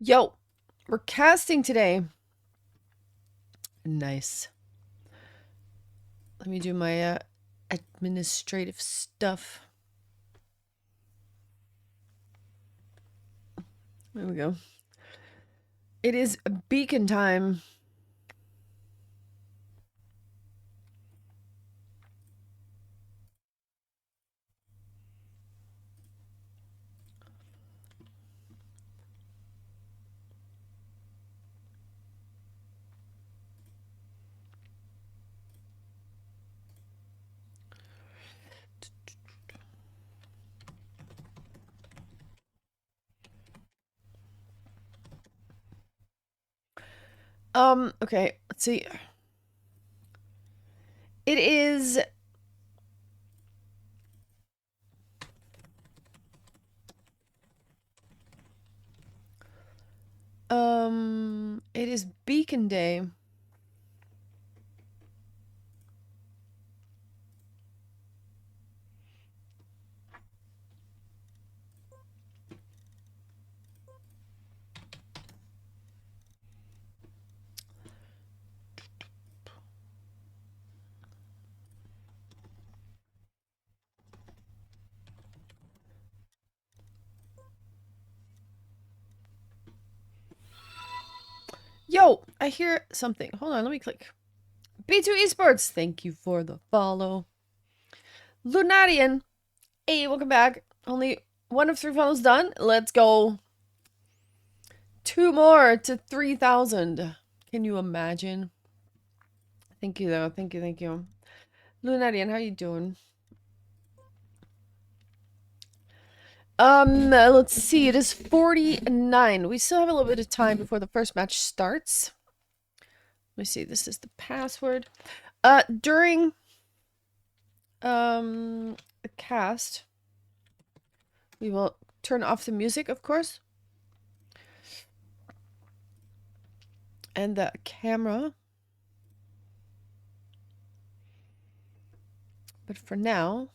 Yo, we're casting today. Nice. Let me do my administrative stuff. There we go. It is beacon time. Okay, let's see. It is it is beacon day. Yo, I hear something. Hold on, let me click. B2 Esports, thank you for the follow. Lunarian, hey, welcome back. Only one of 3 follows done. Let's go. 2 more to 3,000. Can you imagine? Thank you, though. Thank you, thank you. Lunarian, how you doing? Let's see. It is 49. We still have a little bit of time before the first match starts. Let me see. This is the password. During the cast, we will turn off the music, of course. And the camera. But for now,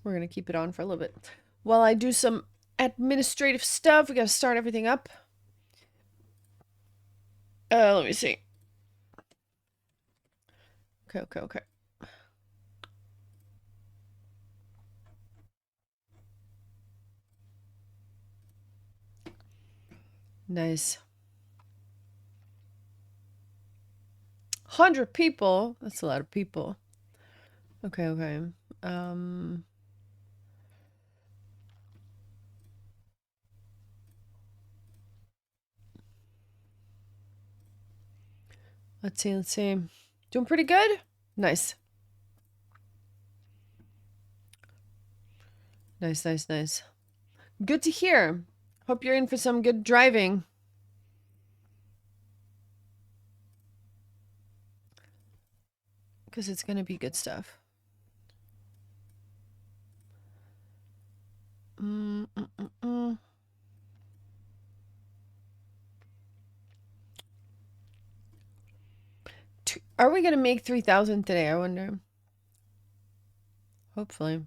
we're going to keep it on for a little bit. While I do some administrative stuff, we got to start everything up. Let me see. Okay. Nice. 100 people? That's a lot of people. Okay. Let's see. Doing pretty good? Nice. Nice. Good to hear. Hope you're in for some good driving. Because it's going to be good stuff. Are we going to make 3,000 today, I wonder? Hopefully.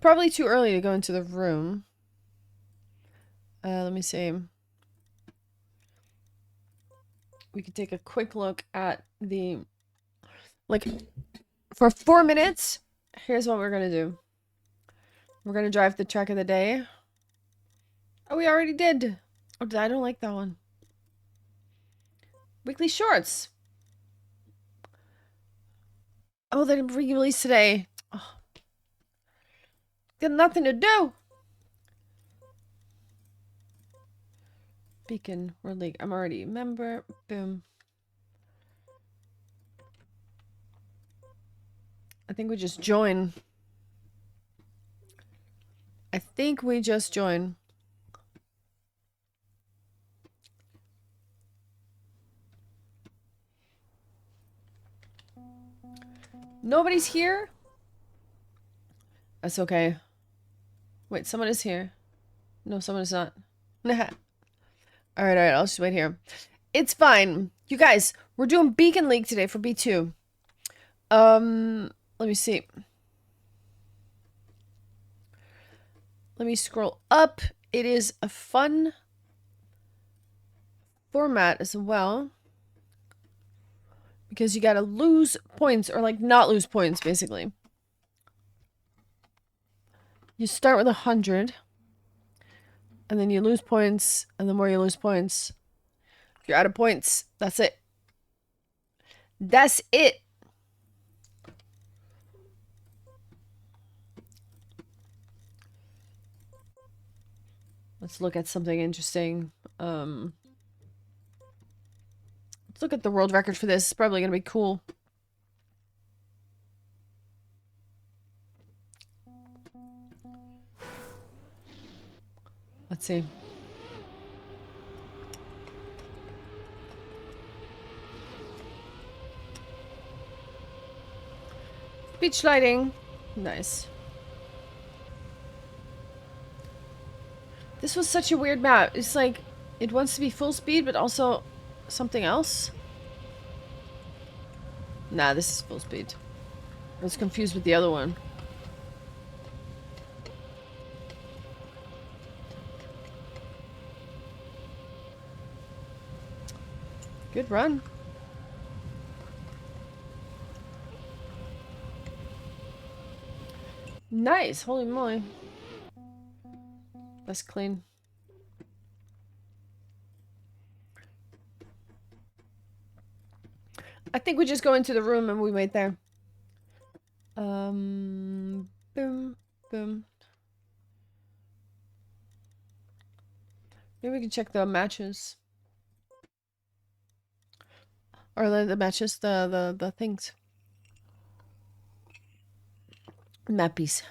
Probably too early to go into the room. Let me see. We could take a quick look at the... Like, for 4 minutes, here's what we're going to do. We're going to drive the track of the day. Oh, we already did. Oh, I don't like that one. Weekly shorts. Oh, they didn't re-release today. Oh. Got nothing to do. Beacon World League. I'm already a member. Boom. I think we just join. Nobody's here? That's okay. Wait, someone is here. No, someone is not. Alright, alright, I'll just wait here. It's fine. You guys, we're doing Beacon League today for B2. Let me see. Let me scroll up. It is a fun format as well. Because you gotta lose points, or like not lose points, basically. You start with 100. And then you lose points, and the more you lose points, if you're out of points, that's it. That's it. Let's look at something interesting. Let's look at the world record for this. It's probably gonna be cool. Let's see. Beach lighting. Nice. This was such a weird map. It's like, it wants to be full speed, but also something else. Nah, this is full speed. I was confused with the other one. Good run. Nice. Holy moly. That's clean. I think we just go into the room and we wait there. Boom, boom. Maybe we can check the matches. Or the matches, the things. Mappies.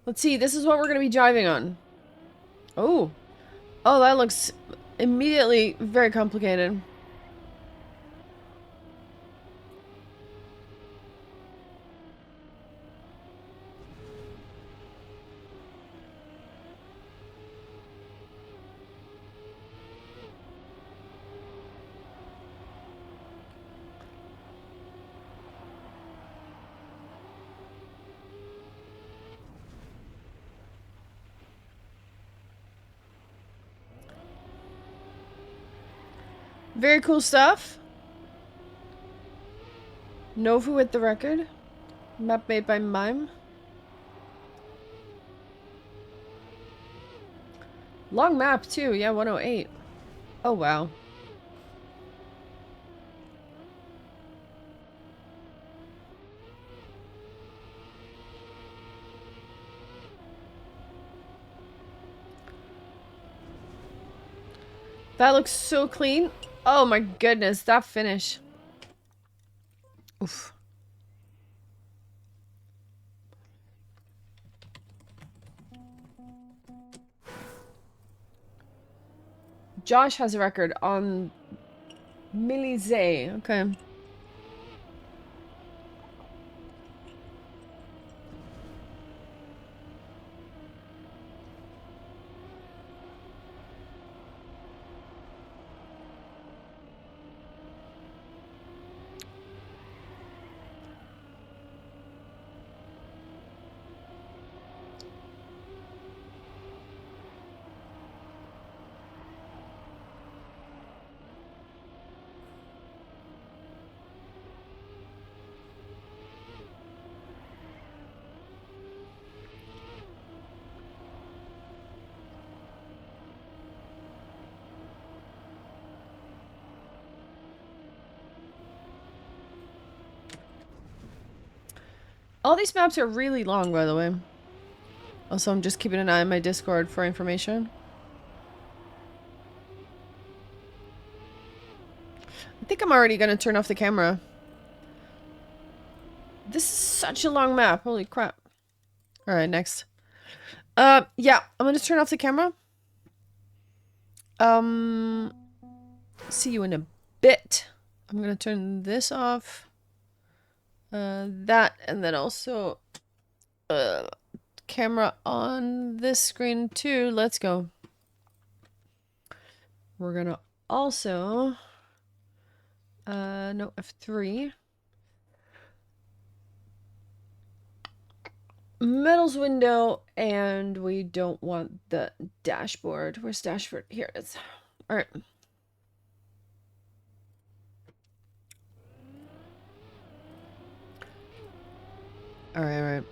Let's see, this is what we're gonna be driving on. Oh. Oh, that looks immediately very complicated. Very cool stuff. Novu with the record. Map made by Mime. Long map too, yeah, 108. Oh wow. That looks so clean. Oh my goodness, that finish. Oof. Josh has a record on Milize. Okay. All these maps are really long, by the way. Also, I'm just keeping an eye on my Discord for information. I think I'm already gonna turn off the camera. This is such a long map. Holy crap. Alright, next. Yeah, I'm gonna turn off the camera. See you in a bit. I'm gonna turn this off. That, and then also, camera on this screen too. Let's go. We're gonna also... no, F3. Metals window, and we don't want the dashboard. Where's dashboard? Here it is. All right. All right, all right.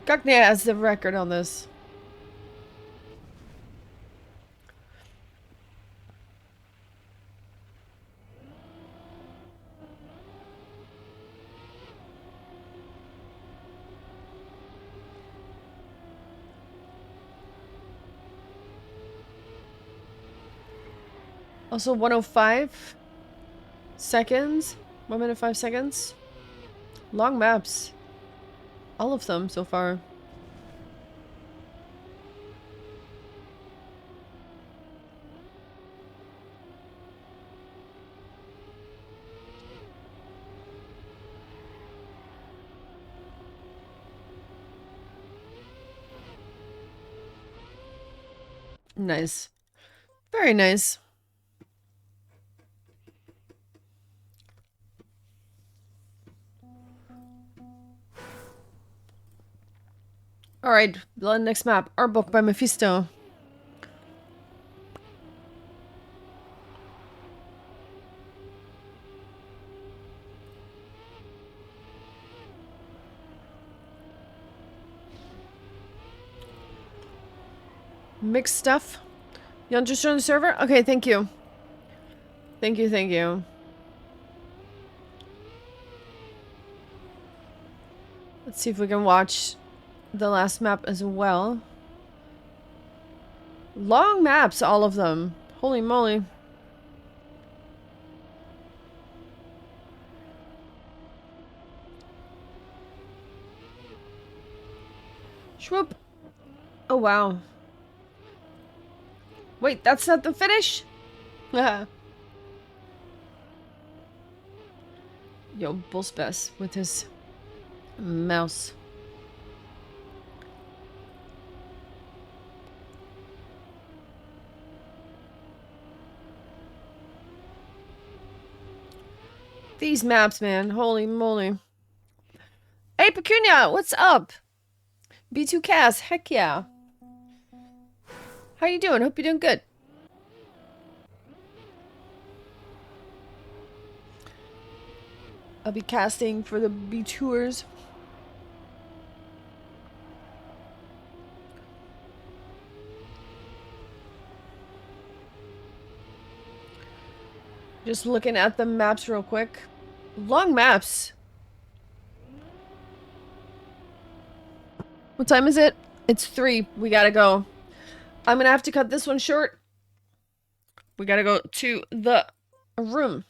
Cockney has the record on this. Also 105 seconds. 1 minute 5 seconds. Long maps. All of them so far. Nice. Very nice. Alright, the next map. Art book by Mephisto. Mixed stuff. You want to join the server? Okay, thank you. Thank you, thank you. Let's see if we can watch the last map as well. Long maps, all of them. Holy moly. Shwoop. Oh, wow. Wait, that's not the finish? Yo, Bullspess with his mouse. These maps, man. Holy moly. Hey, Pecunia, what's up? B2 Cast, heck yeah. How you doing? Hope you're doing good. I'll be casting for the B2ers. Just looking at the maps real quick. Long maps. What time is it? It's 3. We gotta go. I'm gonna have to cut this one short. We gotta go to the room.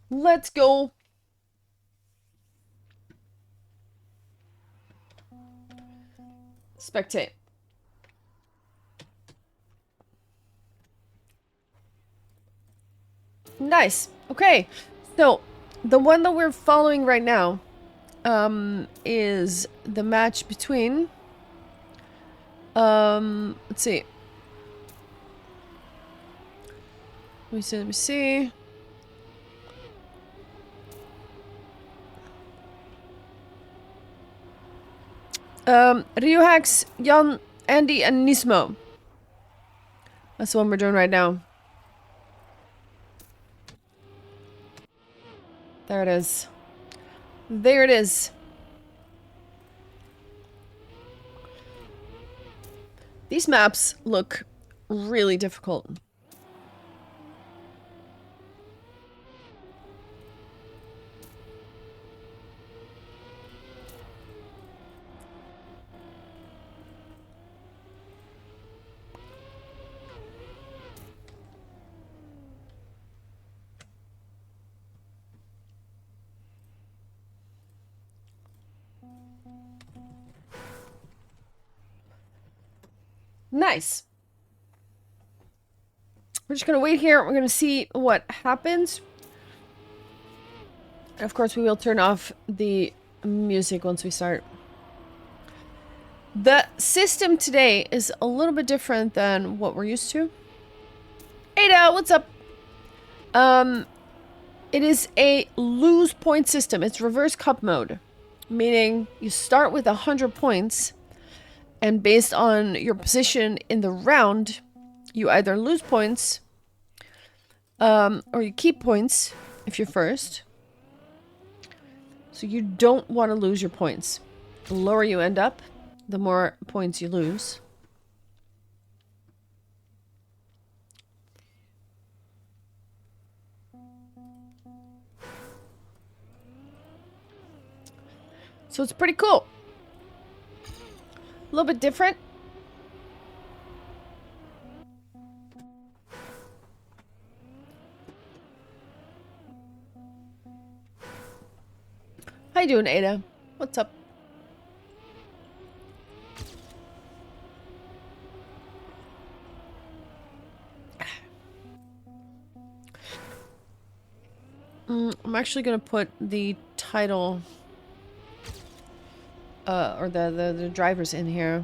Let's go. Spectate. Nice. Okay. So, the one that we're following right now is the match between let's see. Let me see. Riohax, Jan, Andy, and Nismo. That's the one we're doing right now. There it is. There it is. These maps look really difficult. Nice. We're just going to wait here. We're going to see what happens. And of course, we will turn off the music once we start. The system today is a little bit different than what we're used to. Ada, what's up? It is a lose point system. It's reverse cup mode, meaning you start with 100 points, and based on your position in the round, you either lose points, or you keep points if you're first. So you don't want to lose your points. The lower you end up, the more points you lose. So it's pretty cool. A little bit different. How you doing, Ada? What's up? I'm actually gonna put the title or the drivers in here.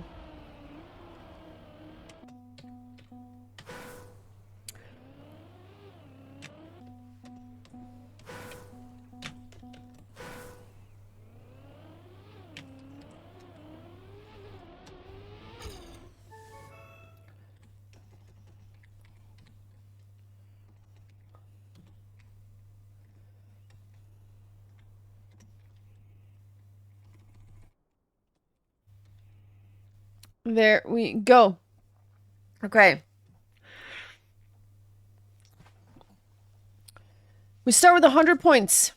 There we go. Okay. We start with 100 points.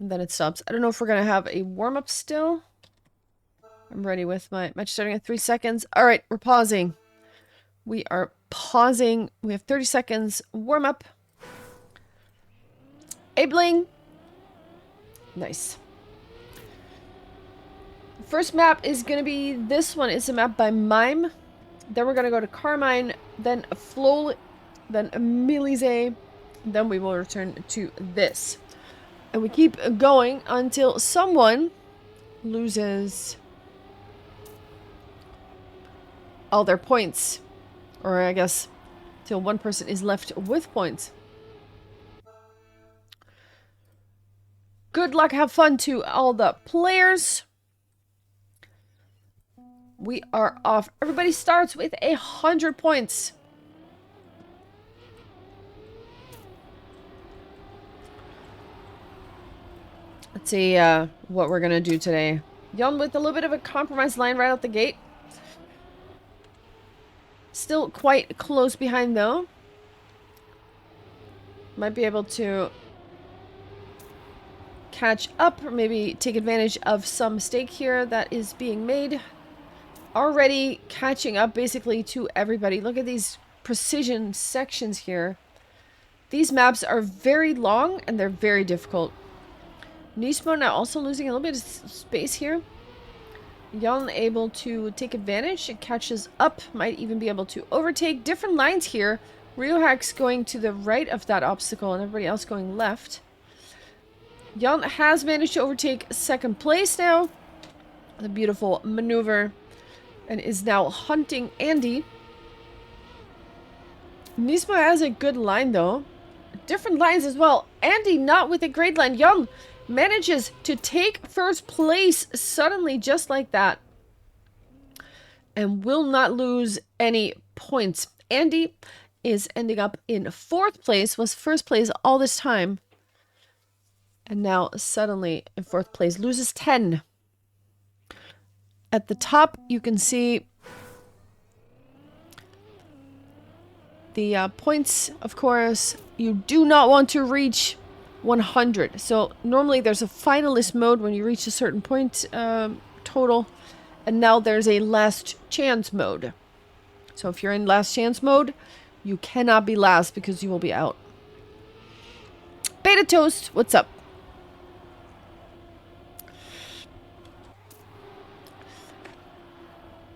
And then it stops. I don't know if we're going to have a warm-up still. I'm ready with my match starting at 3 seconds. All right, we're pausing. We are pausing. We have 30 seconds warm-up. Abling. Nice. First map is going to be this one. It's a map by Mime. Then we're going to go to Carmine, then Flol, then Milize. Then we will return to this. And we keep going until someone loses all their points. Or I guess till one person is left with points. Good luck, have fun to all the players. We are off. Everybody starts with 100 points. Let's see what we're gonna do today. Jan with a little bit of a compromised line right out the gate. Still quite close behind though. Might be able to catch up or maybe take advantage of some mistake here that is being made. Already catching up basically to everybody. Look at these precision sections here. These maps are very long and they're very difficult. Nismo now also losing a little bit of space here. Jan able to take advantage and catches up. Might even be able to overtake. Different lines here. Riohack's going to the right of that obstacle and everybody else going left. Jan has managed to overtake second place now. The beautiful maneuver. And is now hunting Andy. Nismo has a good line though. Different lines as well. Andy not with a great line. Jan manages to take first place suddenly just like that. And will not lose any points. Andy is ending up in 4th place. Was first place all this time. And now suddenly in 4th place. Loses 10. At the top, you can see the points, of course. You do not want to reach 100. So normally there's a finalist mode when you reach a certain point total. And now there's a last chance mode. So if you're in last chance mode, you cannot be last because you will be out. Beta Toast, what's up?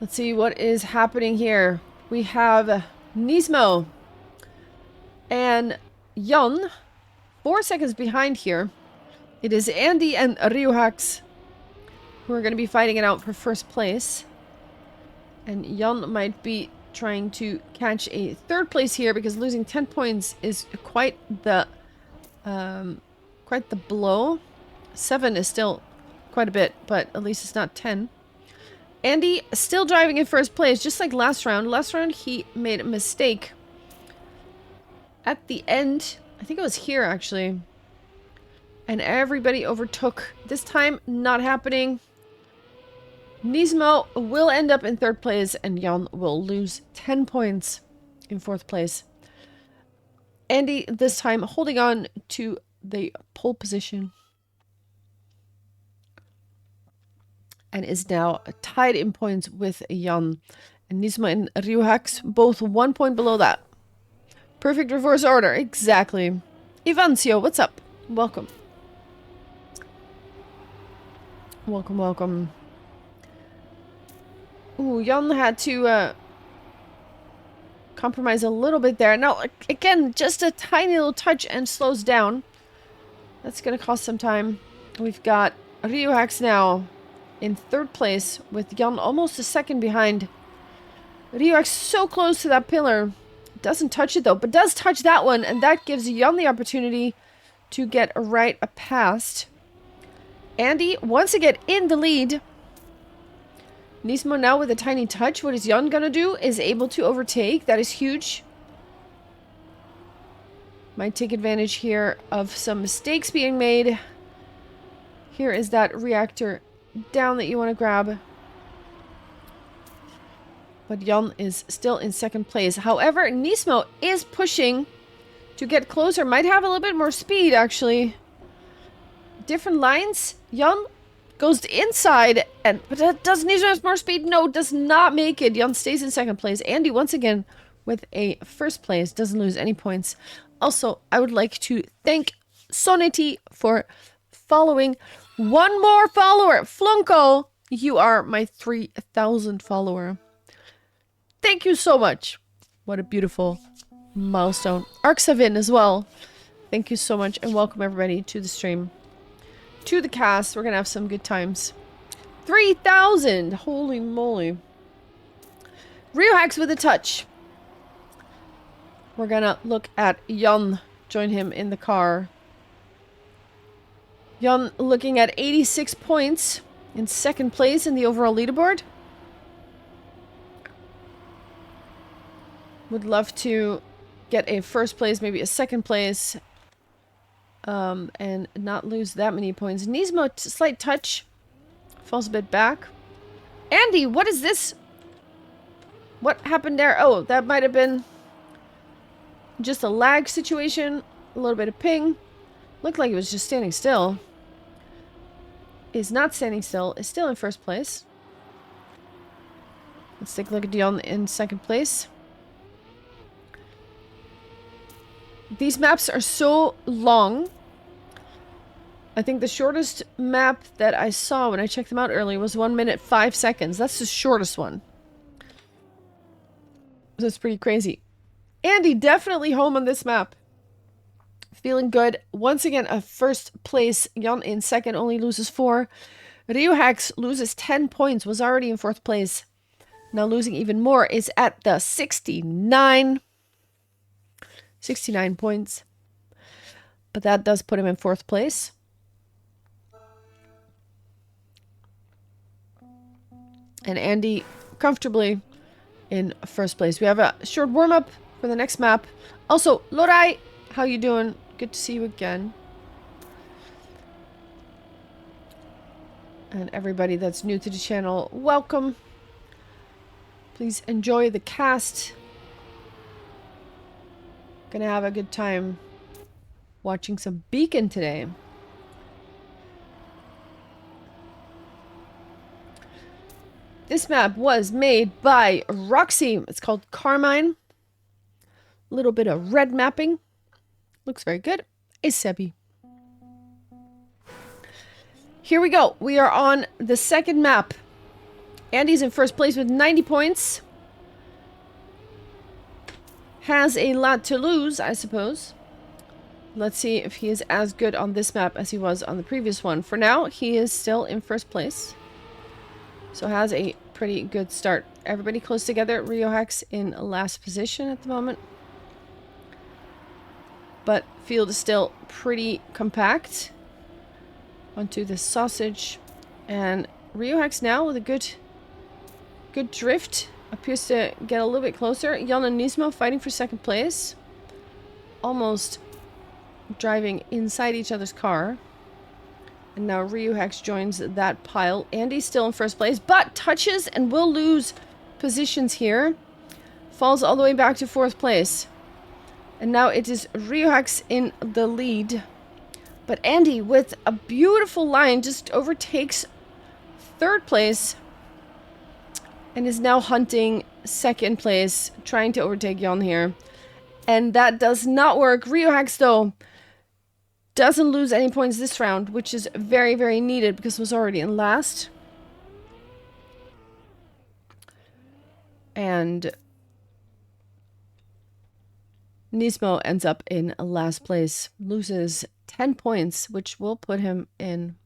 Let's see what is happening here. We have Nismo and Yun 4 seconds behind here. It is Andy and Ryuhax who are going to be fighting it out for first place. And Yun might be trying to catch a third place here because losing 10 points is quite the blow. 7 is still quite a bit, but at least it's not 10. Andy still driving in first place, just like last round. Last round he made a mistake at the end. I think it was here actually. And everybody overtook. This time, not happening. Nismo will end up in third place and Jan will lose 10 points in fourth place. Andy this time holding on to the pole position. And is now tied in points with Jan. And Nismo and Ryuhax both 1 point below that. Perfect reverse order, exactly. Ivancio, what's up? Welcome. Welcome, welcome. Ooh, Jan had to compromise a little bit there. Now, again, just a tiny little touch and slows down. That's going to cost some time. We've got Ryuhax now in third place with Jan almost a second behind. Ryuhax so close to that pillar. Doesn't touch it though, but does touch that one, and that gives Jan the opportunity to get right past. Andy once again in the lead. Nismo now with a tiny touch. What is Jan gonna do? Is able to overtake. That is huge. Might take advantage here of some mistakes being made. Here is that reactor down that you want to grab. But Jan is still in second place. However, Nismo is pushing to get closer. Might have a little bit more speed, actually. Different lines. Jan goes inside. But does Nismo have more speed? No, does not make it. Jan stays in second place. Andy, once again, with a first place. Doesn't lose any points. Also, I would like to thank Sonity for following. One more follower. Flunko, you are my 3,000th follower. Thank you so much. What a beautiful milestone. Arksavin as well. Thank you so much and welcome everybody to the stream. To the cast. We're going to have some good times. 3,000. Holy moly. Ryuhax with a touch. We're going to look at Jan. Join him in the car. Jan looking at 86 points in second place in the overall leaderboard. Would love to get a first place, maybe a second place, and not lose that many points. Nismo, slight touch. Falls a bit back. Andy, what is this? What happened there? Oh, that might have been just a lag situation. A little bit of ping. Looked like it was just standing still. Is not standing still. Is still in first place. Let's take a look at Dion in second place. These maps are so long. I think the shortest map that I saw when I checked them out earlier was 1 minute 5 seconds. That's the shortest one. So it's pretty crazy. Andy, definitely home on this map. Feeling good. Once again, a first place. Jan in second, only loses 4. Ryuhax loses 10 points, was already in fourth place. Now losing even more, is at the 69 points. But that does put him in fourth place. And Andy comfortably in first place. We have a short warm-up for the next map. Also, Lorai, how you doing? Good to see you again. And everybody that's new to the channel, welcome. Please enjoy the cast. Gonna have a good time watching some Beacon today. This map was made by Roxy. It's called Carmine. A little bit of red mapping. Looks very good. A Sebi. Here we go. We are on the second map. Andy's in first place with 90 points. Has a lot to lose, I suppose. Let's see if he is as good on this map as he was on the previous one. For now, he is still in first place. So has a pretty good start. Everybody close together. RioHax in last position at the moment. But field is still pretty compact. Onto the sausage. And RioHax now with a good drift. Appears to get a little bit closer. Jan and Nismo fighting for second place. Almost driving inside each other's car. And now RioHax joins that pile. Andy's still in first place, but touches and will lose positions here. Falls all the way back to fourth place. And now it is RioHax in the lead. But Andy, with a beautiful line, just overtakes third place. And is now hunting second place, trying to overtake Jan here. And that does not work. RioHax, though, doesn't lose any points this round, which is very, very needed because it was already in last. And Nismo ends up in last place, loses 10 points, which will put him in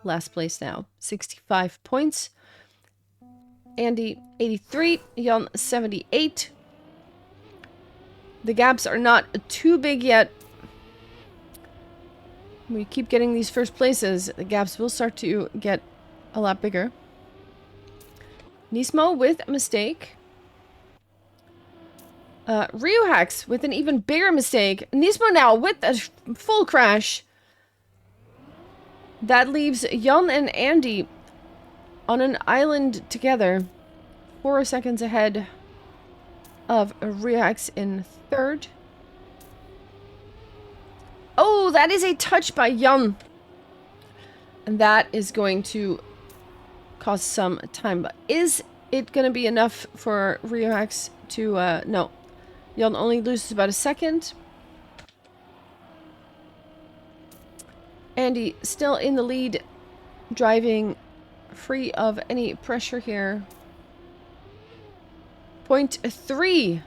last place now. 65 points. Andy, 83. Jan, 78. The gaps are not too big yet. We keep getting these first places. The gaps will start to get a lot bigger. Nismo with a mistake. RioHax with an even bigger mistake. Nismo now with a full crash. That leaves Jan and Andy on an island together. 4 seconds ahead of RioHax in third. Oh, that is a touch by Jan. And that is going to cost some time. But is it going to be enough for RioHax to... no. Jan only loses about a second. Andy still in the lead. Driving free of any pressure here. 0.3.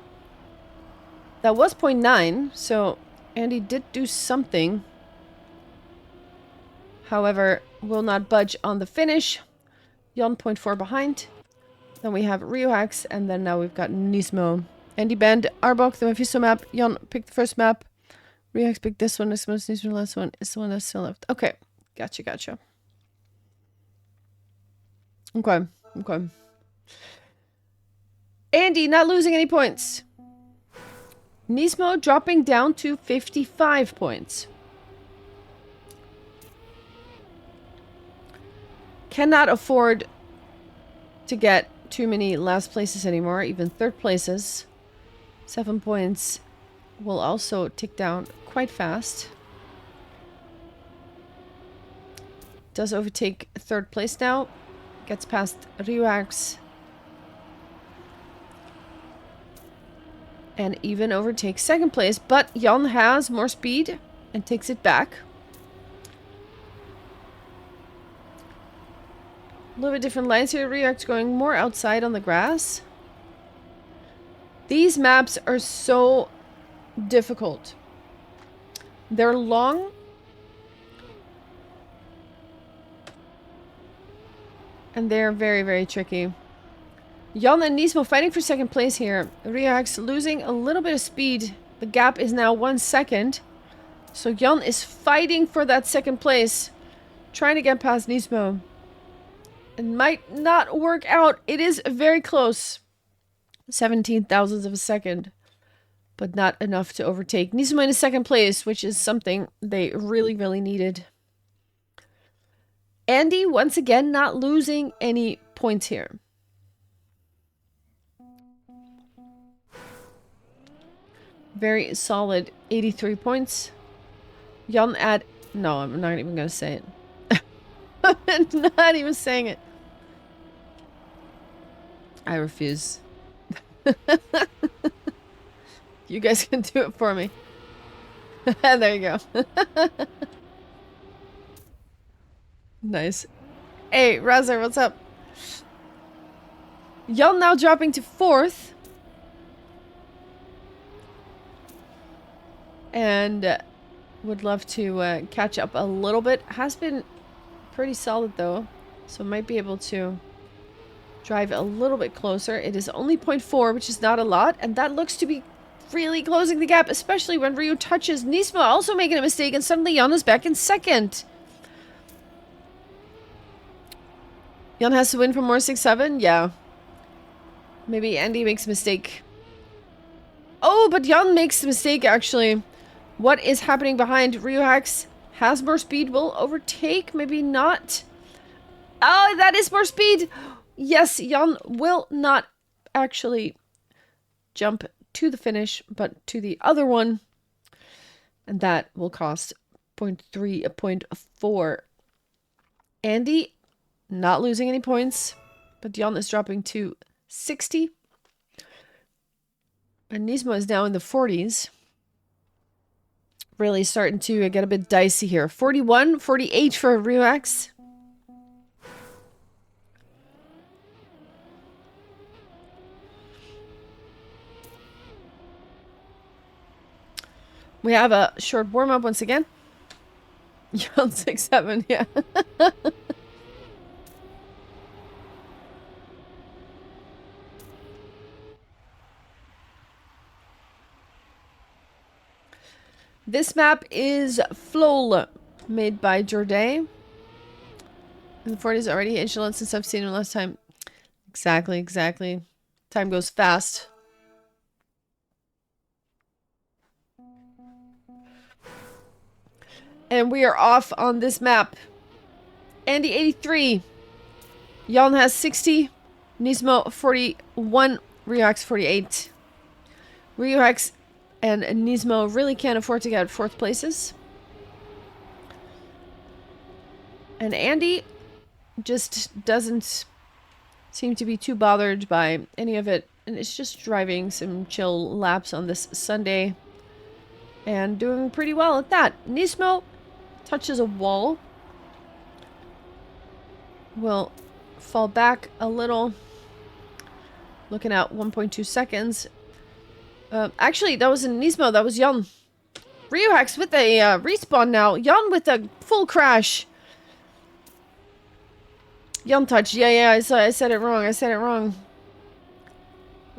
That was 0.9, so Andy did do something. However, will not budge on the finish. Jan 0.4 behind. Then we have RioHax, and then now we've got Nismo. Andy banned Arbok, the Mephisto map. Jan picked the first map. RioHax picked this one. This one's Nismo. The last one is the one that's still left. Okay. Gotcha. Okay. Andy not losing any points. Nismo dropping down to 55 points. Cannot afford to get too many last places anymore, even third places. 7 points will also tick down quite fast. Does overtake third place now. Gets past RioHax. And even overtakes second place. But Jan has more speed and takes it back. A little bit different lines here. RioHax going more outside on the grass. These maps are so difficult. They're long. And they're very, very tricky. Jan and Nismo fighting for second place here. RioHax losing a little bit of speed. The gap is now 1 second. So Jan is fighting for that second place. Trying to get past Nismo. It might not work out. It is very close. 17 thousandths of a second. But not enough to overtake. Nismo in second place, which is something they really, really needed. Andy, once again, not losing any points here. Very solid 83 points. Jan at... No, I'm not even going to say it. I'm not even saying it. I refuse. You guys can do it for me. There you go. Nice. Hey, Razer, what's up? Jan now dropping to 4th. And would love to catch up a little bit. Has been pretty solid though. So might be able to drive a little bit closer. It is only 0.4, which is not a lot. And that looks to be really closing the gap, especially when Ryu touches Nismo, also making a mistake, and suddenly Jan is back in 2nd. Jan has to win for more 6-7? Yeah. Maybe Andy makes a mistake. Oh, but Jan makes the mistake, actually. What is happening behind? Ryu-Hax has more speed, will overtake, maybe not. Oh, that is more speed! Yes, Jan will not actually jump to the finish, but to the other one. And that will cost 0.3, 0.4. Andy not losing any points, but Jan is dropping to 60. And Nismo is now in the 40s. Really starting to get a bit dicey here. 41, 48 for Ryu-Hax. We have a short warm-up once again. Jan 6-7, yeah. This map is Flol, made by Jorday. In the 40s already, Angela, since I've seen him last time. Exactly, exactly. Time goes fast. And we are off on this map. Andy 83. Jan has 60. Nismo 41. Ryu-Hax 48. Ryu-Hax and Nismo really can't afford to get 4th places. And Andy just doesn't seem to be too bothered by any of it. And it's just driving some chill laps on this Sunday. And doing pretty well at that. Nismo touches a wall. Will fall back a little. Looking at 1.2 seconds. Actually, that wasn't Nismo, that was Jan. Ryu-Hax with a respawn now. Jan with a full crash. Jan touch. Yeah, I said it wrong.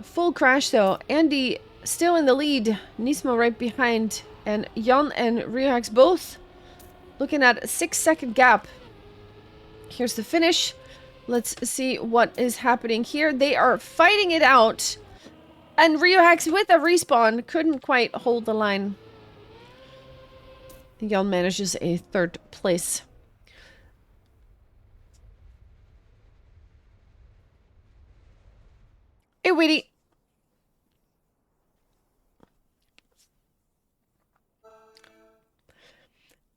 Full crash though. Andy still in the lead. Nismo right behind. And Jan and Ryu-Hax both looking at a 6-second gap. Here's the finish. Let's see what is happening here. They are fighting it out. And Ryu-Hax with a respawn couldn't quite hold the line. Jan manages a 3rd place. Hey, Witty.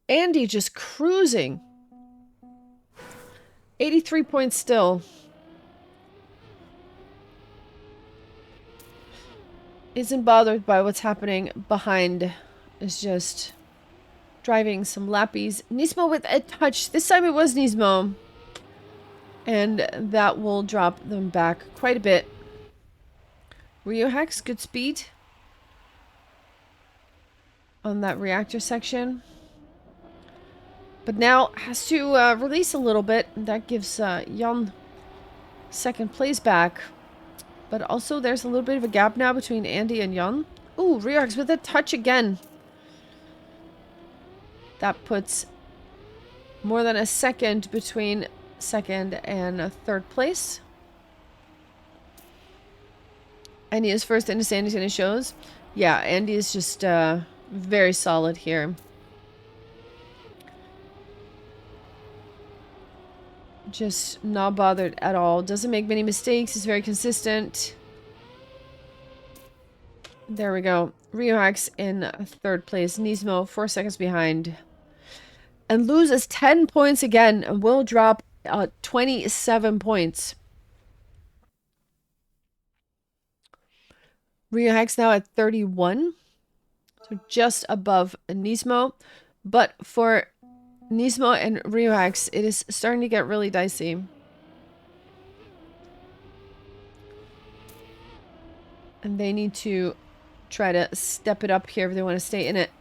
Andy just cruising. 83 points still. Isn't bothered by what's happening behind. Is just driving some lappies. Nismo with a touch. This time it was Nismo. And that will drop them back quite a bit. Ryu-Hax, good speed on that reactor section. But now has to release a little bit. That gives Jan 2nd place back. But also there's a little bit of a gap now between Andy and Jan. Ooh, Ryu-Hax with a touch again. That puts more than a second between 2nd and 3rd place. Andy is first into Sandy's in his shows. Yeah, Andy is just very solid here. Just not bothered at all. Doesn't make many mistakes. Is very consistent. There we go. Ryu-Hax in 3rd place. Nismo 4 seconds behind. And loses 10 points again. And will drop 27 points. Ryu-Hax now at 31. So just above Nismo. But for Nismo and Ryu-Hax, it is starting to get really dicey. And they need to try to step it up here if they want to stay in it.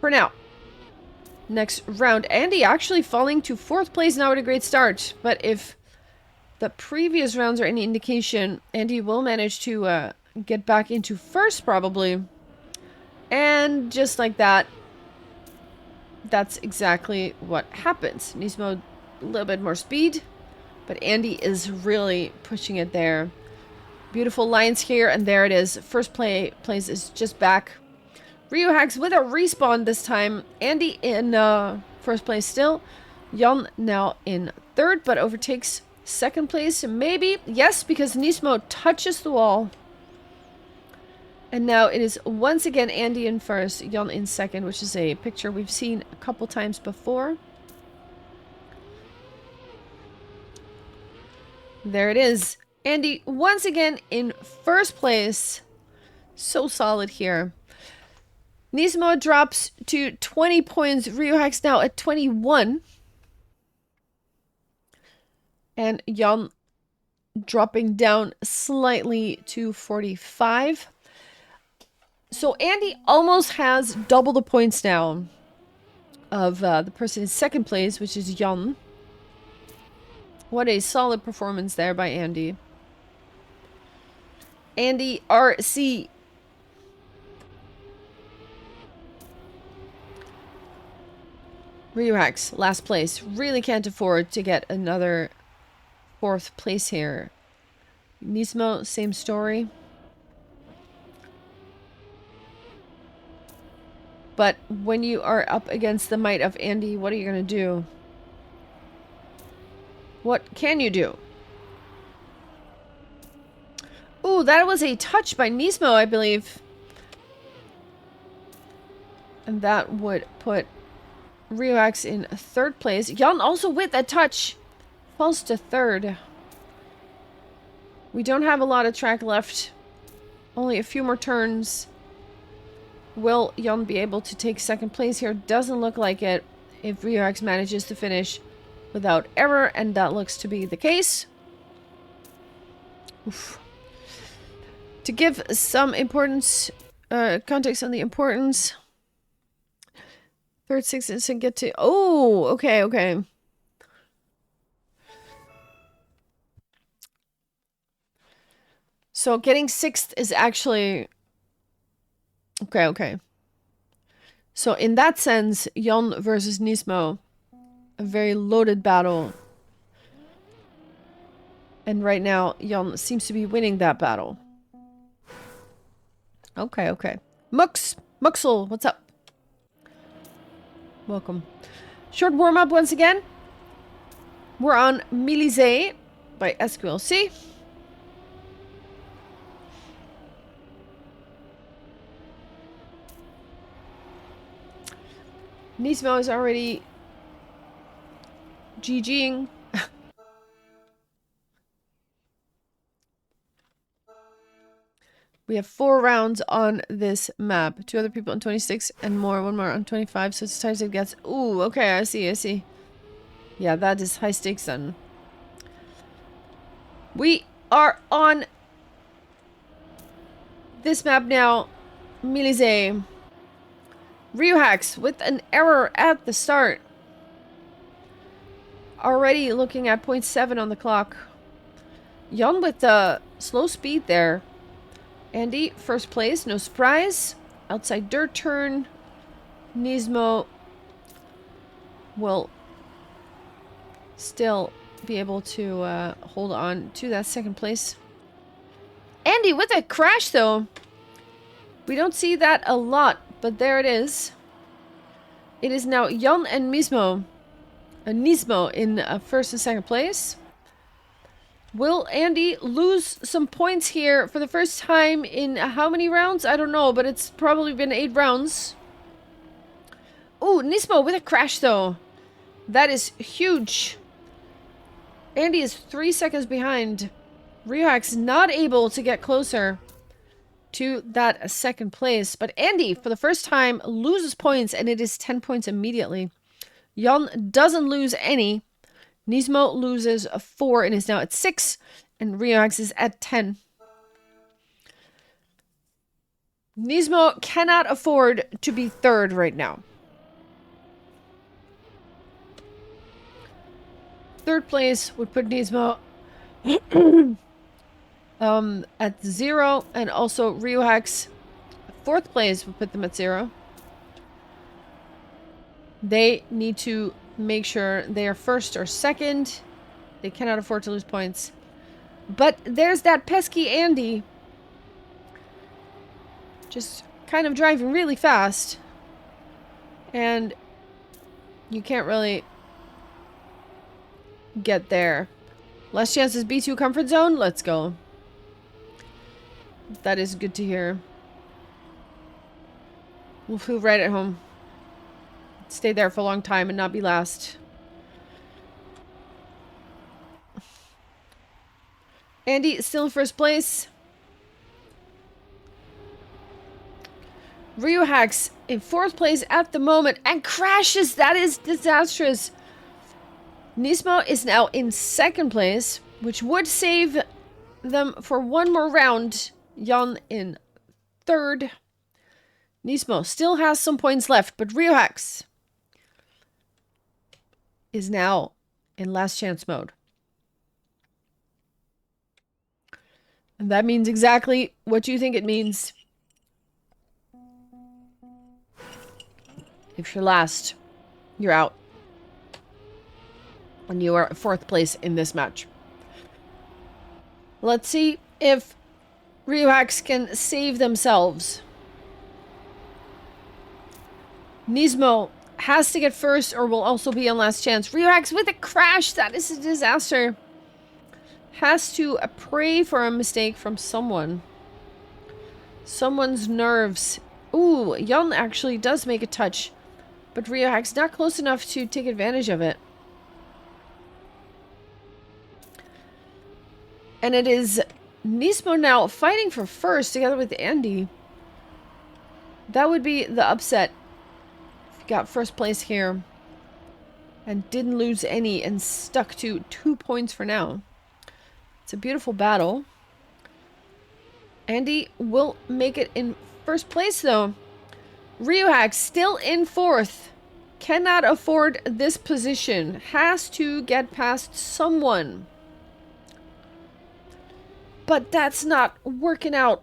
For now. Next round. Andy actually falling to 4th place now with a great start. But if the previous rounds are any indication, Andy will manage to get back into 1st probably. And just like that, that's exactly what happens. Nismo a little bit more speed, but Andy is really pushing it there. Beautiful lines here, and there it is. First place is just back. RioHax with a respawn this time. Andy in 1st place still. Jan now in 3rd, but overtakes 2nd place. Maybe. Yes, because Nismo touches the wall. And now it is once again Andy in 1st, Jan in 2nd, which is a picture we've seen a couple times before. There it is. Andy once again in 1st place. So solid here. Nismo drops to 20 points. RioHax now at 21. And Jan dropping down slightly to 45. So Andy almost has double the points now of the person in 2nd place, which is Jan. What a solid performance there by Andy. Andy RC. RioHax, last place. Really can't afford to get another 4th place here. Nismo, same story. But when you are up against the might of Andy, what are you going to do? What can you do? Ooh, that was a touch by Nismo, I believe. And that would put RioHax in 3rd place. Jan also with a touch. Falls to 3rd. We don't have a lot of track left. Only a few more turns. Will Jan be able to take 2nd place here? Doesn't look like it. If RioHax manages to finish without error, and that looks to be the case. Oof. To give some importance, context on the importance. 3rd, 6th, and get to... Oh, okay, okay. So getting 6th is actually... Okay, okay. So in that sense, Jan versus Nismo, a very loaded battle. And right now, Jan seems to be winning that battle. Okay, okay. Muxel, what's up? Welcome. Short warm-up once again. We're on Milize by SQLC. Nismo is already GGing. We have 4 rounds on this map. 2 other people on 26 and one more on 25. So it's time to get... Ooh, okay, I see. Yeah, that is high stakes then. We are on this map now. Milize. RioHax with an error at the start. Already looking at 0.7 on the clock. Jan with the slow speed there. Andy, 1st place, no surprise. Outside dirt turn. Nismo will still be able to hold on to that 2nd place. Andy with a crash though. We don't see that a lot, but there it is. It is now Jan and Nismo. Nismo in 1st and 2nd place. Will Andy lose some points here for the first time in how many rounds? I don't know, but it's probably been 8 rounds. Ooh, Nismo with a crash though. That is huge. Andy is 3 seconds behind. RioHax not able to get closer to that 2nd place. But Andy, for the first time, loses points, and it is 10 points immediately. Jan doesn't lose any. Nismo loses a 4 and is now at 6. And Riohax is at 10. Nismo cannot afford to be third right now. Third place would put Nismo at 0. And also Riohax, fourth place would put them at 0. They need to make sure they are first or second. They cannot afford to lose points. But there's that pesky Andy. Just kind of driving really fast. And you can't really get there. Less chances B2 comfort zone? Let's go. That is good to hear. We'll feel right at home. Stay there for a long time and not be last. Andy is still in first place. Riohax in fourth place at the moment and crashes. That is disastrous. Nismo is now in second place, which would save them for one more round. Jan in third. Nismo still has some points left, but Riohax is now in last chance mode. And that means exactly what you think it means. If you're last, you're out. And you are fourth place in this match. Let's see if Riohax can save themselves. Nismo has to get first or will also be on last chance. Riohax with a crash. That is a disaster. Has to pray for a mistake from someone. Someone's nerves. Ooh, Jan actually does make a touch. But Riohax not close enough to take advantage of it. And it is Nismo now fighting for first together with Andy. That would be the upset. Got first place here. And didn't lose any and stuck to 2 points for now. It's a beautiful battle. Andy will make it in first place though. Riohax still in fourth. Cannot afford this position. Has to get past someone. But that's not working out.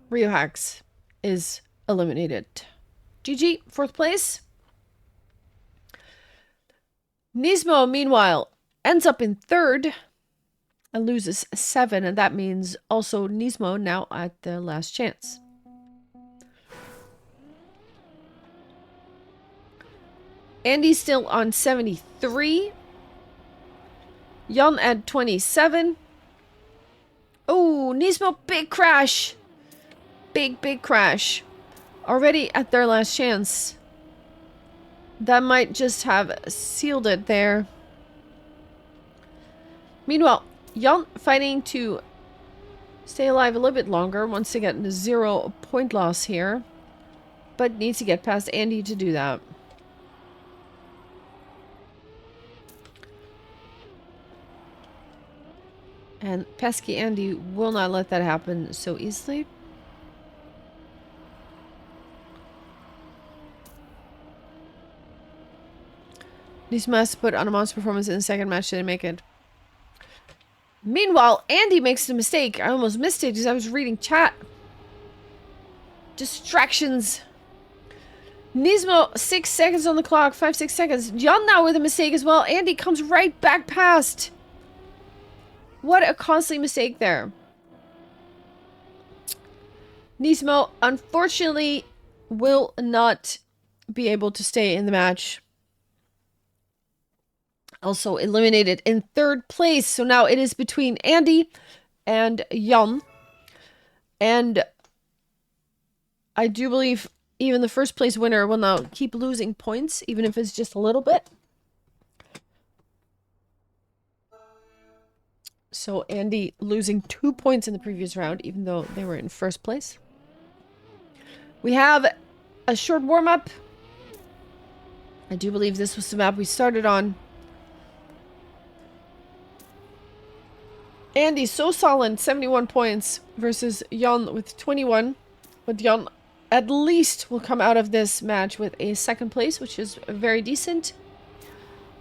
Riohax is eliminated. GG, fourth place. Nismo, meanwhile, ends up in third and loses 7. And that means also Nismo now at the last chance. Andy's still on 73. Jan at 27. Oh, Nismo, big crash. Big crash. Already at their last chance. That might just have sealed it there. Meanwhile, Jan fighting to stay alive a little bit longer. Wants to get a 0 point loss here. But needs to get past Andy to do that. And pesky Andy will not let that happen so easily. These must put on a monster performance in the second match to make it. Meanwhile, Andy makes the mistake. I almost missed it because I was reading chat. Distractions. Nismo, 6 seconds on the clock. 5-6 seconds. Jan now with a mistake as well. Andy comes right back past. What a costly mistake there. Nismo, unfortunately, will not be able to stay in the match. Also eliminated in third place. So now it is between Andy and Jan. And I do believe even the first place winner will now keep losing points, even if it's just a little bit. So Andy losing 2 points in the previous round, even though they were in first place. We have a short warm-up. I do believe this was the map we started on. Andy, so solid, 71 points versus Jan with 21. But Jan at least will come out of this match with a second place, which is very decent.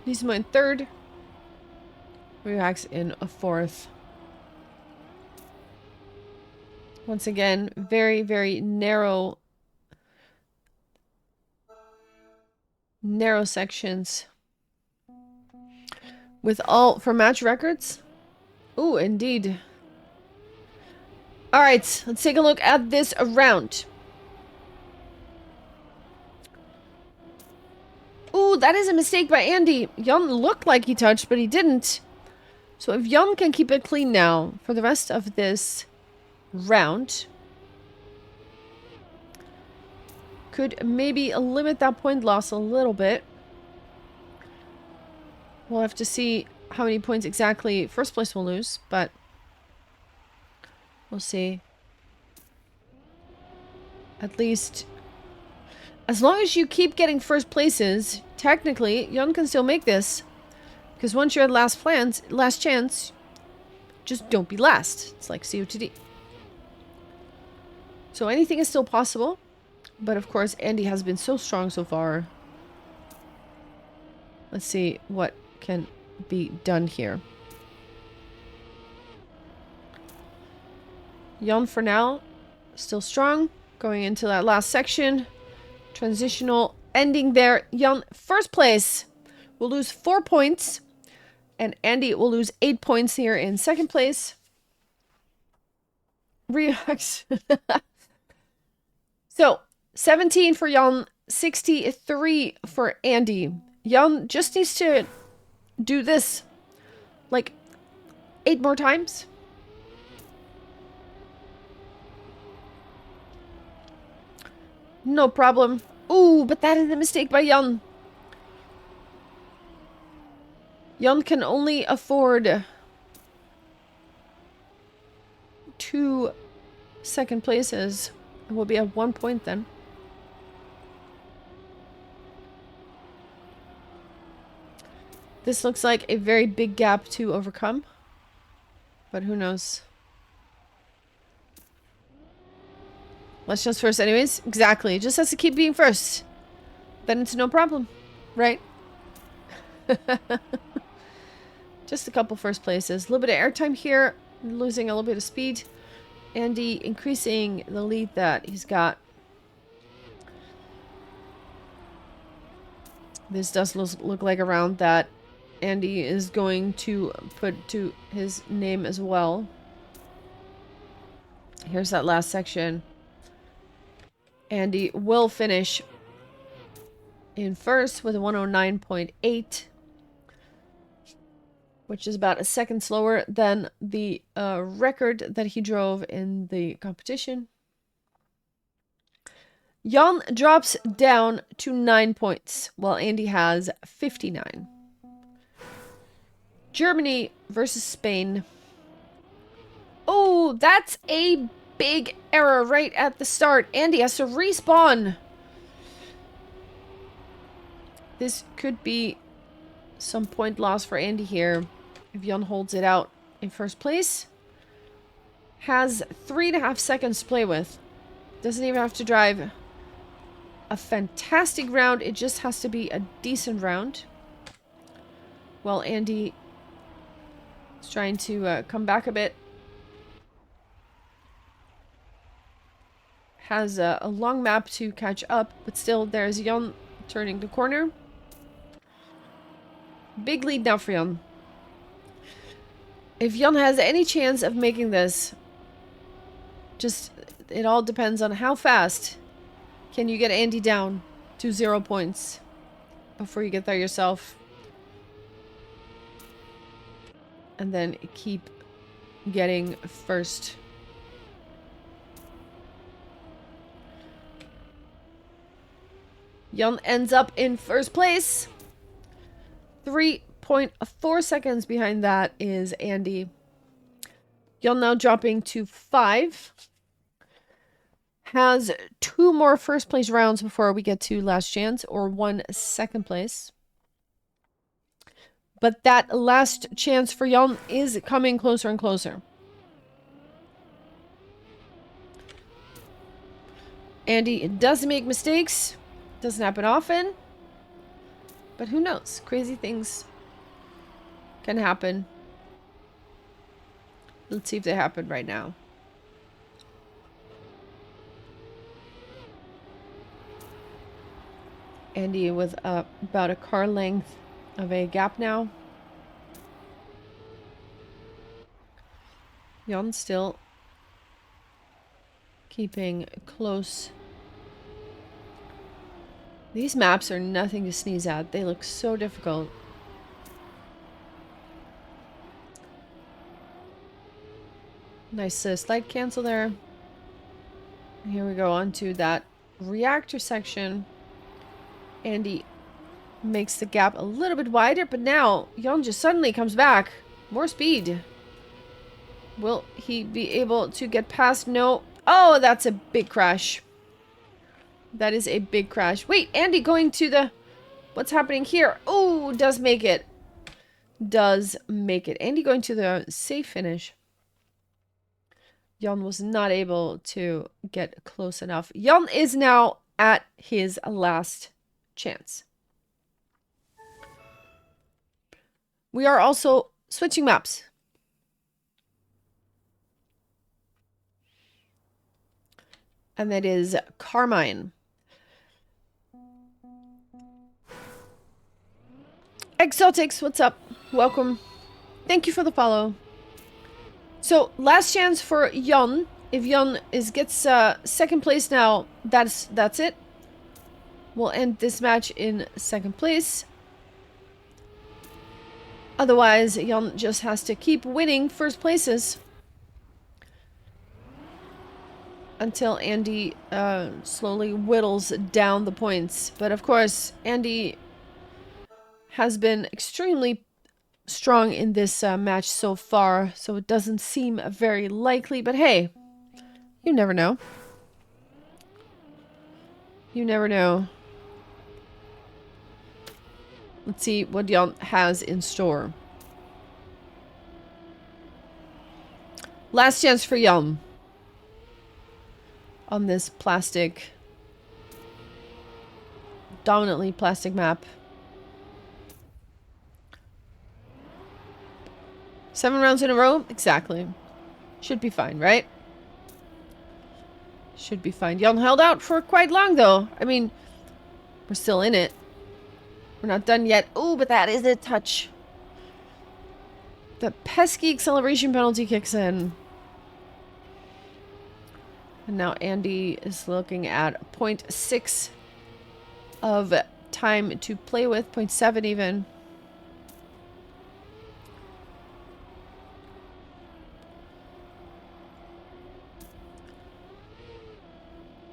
Nismo in third. Ruax in a fourth. Once again, very, very narrow sections. With all, for match records? Ooh, indeed. Alright, let's take a look at this round. Ooh, that is a mistake by Andy. Jan looked like he touched, but he didn't. So if Jan can keep it clean now for the rest of this round, could maybe limit that point loss a little bit. We'll have to see how many points exactly first place will lose, but we'll see. At least, as long as you keep getting first places, technically, Jan can still make this. Because once you're at last chance, just don't be last. It's like COTD. So anything is still possible. But of course, Andy has been so strong so far. Let's see what can be done here. Jan for now, still strong. Going into that last section. Transitional ending there. Jan, first place, will lose 4 points. And Andy will lose 8 points here in second place. Reacts. So, 17 for Jan, 63 for Andy. Jan just needs to do this like 8 more times. No problem. Ooh, but that is a mistake by Jan. Jan can only afford 2 second places. And we'll be at 1 point then. This looks like a very big gap to overcome. But who knows? Let's just first anyways. Exactly. Just has to keep being first. Then it's no problem. Right? Just a couple first places. A little bit of airtime here. Losing a little bit of speed. Andy increasing the lead that he's got. This does look like a round that Andy is going to put to his name as well. Here's that last section. Andy will finish in first with a 109.8. Which is about a second slower than the record that he drove in the competition. Jan drops down to 9 points, while Andy has 59. Germany versus Spain. Oh, that's a big error right at the start. Andy has to respawn. This could be some point loss for Andy here. If Jan holds it out in first place. Has 3.5 seconds to play with. Doesn't even have to drive a fantastic round. It just has to be a decent round. While Andy is trying to come back a bit. Has a long map to catch up. But still, there's Jan turning the corner. Big lead now for Jan. If Jan has any chance of making this, just, it all depends on how fast can you get Andy down to 0 points before you get there yourself. And then keep getting first. Jan ends up in first place. 3.4 seconds behind that is Andy. Jan now dropping to 5. Has 2 more first place rounds before we get to last chance, or 1 second place. But that last chance for Jan is coming closer and closer. Andy does make mistakes. Doesn't happen often. But who knows? Crazy things can happen. Let's see if they happen right now. Andy with about a car length of a gap now. Jan still keeping close. These maps are nothing to sneeze at. They look so difficult. Nice slide cancel there. Here we go on to that reactor section. Andy makes the gap a little bit wider, but now Jan just suddenly comes back. More speed. Will he be able to get past? No. Oh, that's a big crash. That is a big crash. Wait, Andy going to the... What's happening here? Oh, does make it. Does make it. Andy going to the safe finish. Jan was not able to get close enough. Jan is now at his last chance. We are also switching maps. And that is Carmine. Exotics, what's up? Welcome. Thank you for the follow. So, last chance for Jan. If Jan gets second place now, that's it. We'll end this match in second place. Otherwise, Jan just has to keep winning first places. Until Andy slowly whittles down the points. But of course, Andy has been extremely strong in this match so far, so it doesn't seem very likely. But hey, you never know. You never know. Let's see what Jan has in store. Last chance for Jan. On this plastic, dominantly plastic map. 7 rounds in a row? Exactly. Should be fine, right? Should be fine. Jan held out for quite long, though. I mean, we're still in it. We're not done yet. Oh, but that is a touch. The pesky acceleration penalty kicks in. And now Andy is looking at 0.6 of time to play with. 0.7 even.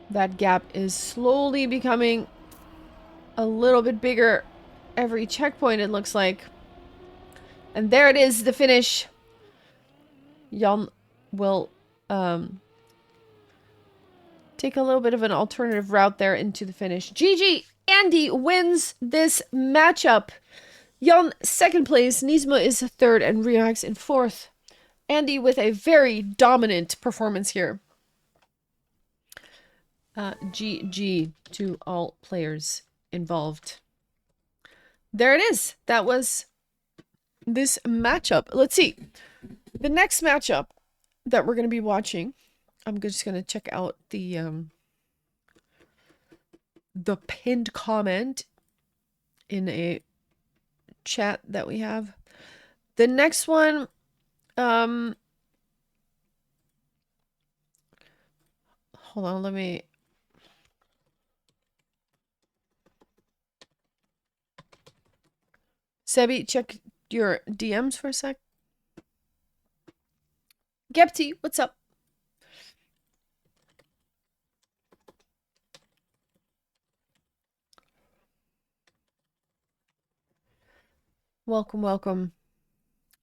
That gap is slowly becoming a little bit bigger every checkpoint, it looks like. And there it is, the finish. Jan will take a little bit of an alternative route there into the finish. GG! Andy wins this matchup. Jan, second place. Nismo is third and Riox in fourth. Andy with a very dominant performance here. GG to all players involved. There it is. That was this matchup. Let's see. The next matchup that we're going to be watching, I'm just going to check out the pinned comment in a chat that we have. The next one, hold on, let me... Sebi, check your DMs for a sec. Gepti, what's up? Welcome, welcome.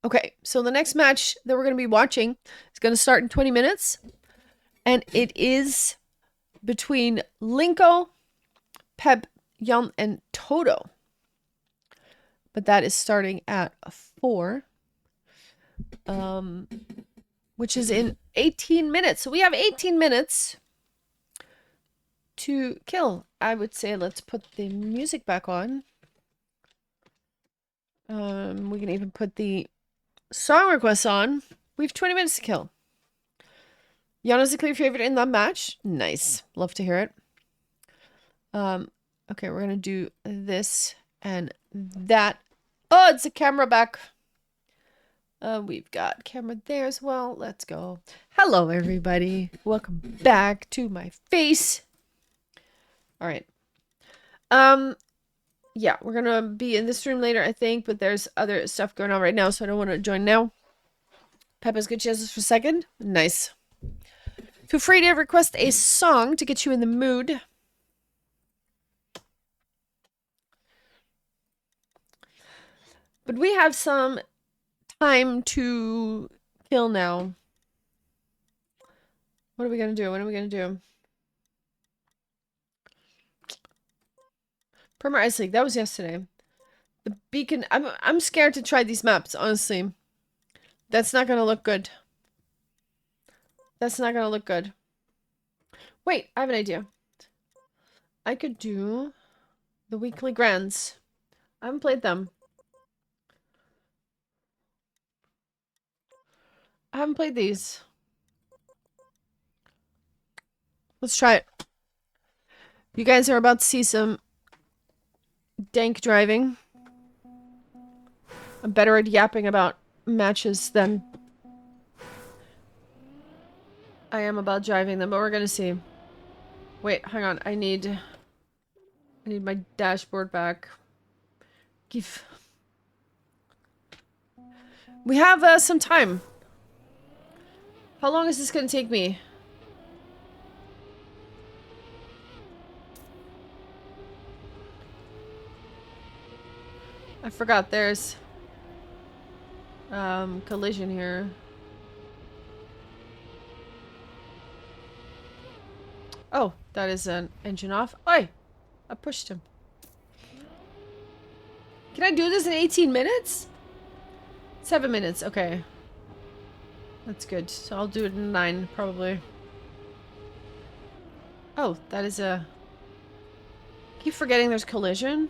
Okay, so the next match that we're going to be watching is going to start in 20 minutes. And it is between Linko, Pep, Jan, and Toto. but that is starting at 4. Which is in 18 minutes. So we have 18 minutes to kill. I would say let's put the music back on. We can even put the song requests on. We have 20 minutes to kill. Yana's a clear favorite in the match. Nice. Love to hear it. Okay, we're gonna do this and that. Oh, it's a camera back. We've got camera there as well. Let's go. Hello, everybody. Welcome back to my face. All right. Yeah, we're gonna be in this room later, I think, but there's other stuff going on right now, so I don't want to join now. Peppa's good chances for second. Nice. Feel free to request a song to get you in the mood. But we have some time to kill now. What are we gonna do? What are we gonna do? Primer Ice League. That was yesterday. The beacon. I'm scared to try these maps, honestly. That's not gonna look good. That's not gonna look good. Wait, I have an idea. I could do the weekly grands. I haven't played them. I haven't played these. Let's try it. You guys are about to see some dank driving. I'm better at yapping about matches than I am about driving them, but we're gonna see. Wait, hang on. I need my dashboard back. Give. We have some time. How long is this gonna take me? I forgot there's collision here. Oh, that is an engine off. Oi! I pushed him. Can I do this in 18 minutes? 7 minutes, okay. That's good. So I'll do it in 9, probably. Oh, that is a... Keep forgetting there's collision.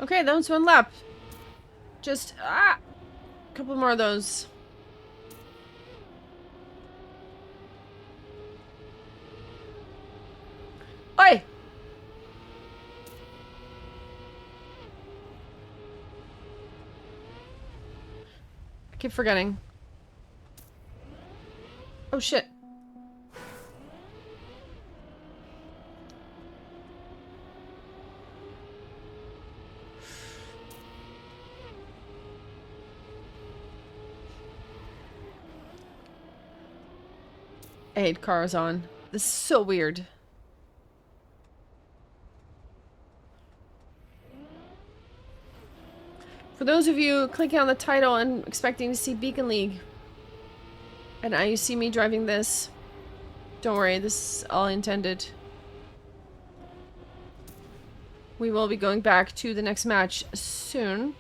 Okay, that was 1 lap. Just, a couple more of those. Oi! I keep forgetting. Oh shit. I hate cars on. This is so weird. For those of you clicking on the title and expecting to see Beacon League, and now you see me driving this, don't worry, this is all intended. We will be going back to the next match soon.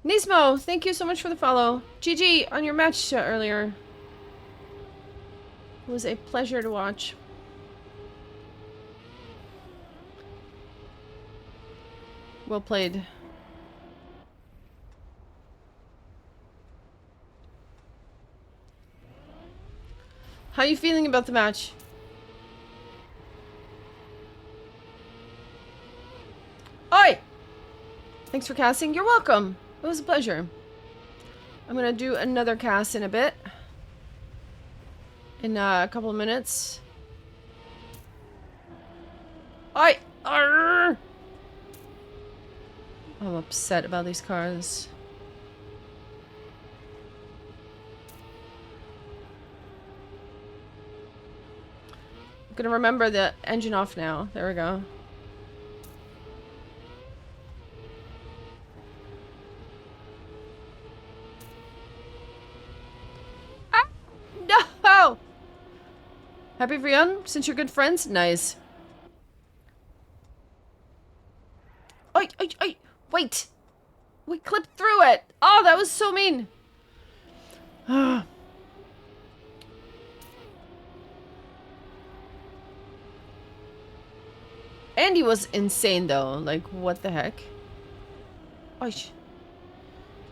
Nismo, thank you so much for the follow. GG on your match earlier. It was a pleasure to watch. Well played. How are you feeling about the match? Oi! Thanks for casting. You're welcome. It was a pleasure. I'm gonna do another cast in a bit. In a couple of minutes. I'm upset about these cars. I'm gonna remember the engine off now. There we go. Ah! No! Happy for you? Since you're good friends? Nice. Wait! We clipped through it! Oh, that was so mean! Andy was insane though. Like, what the heck?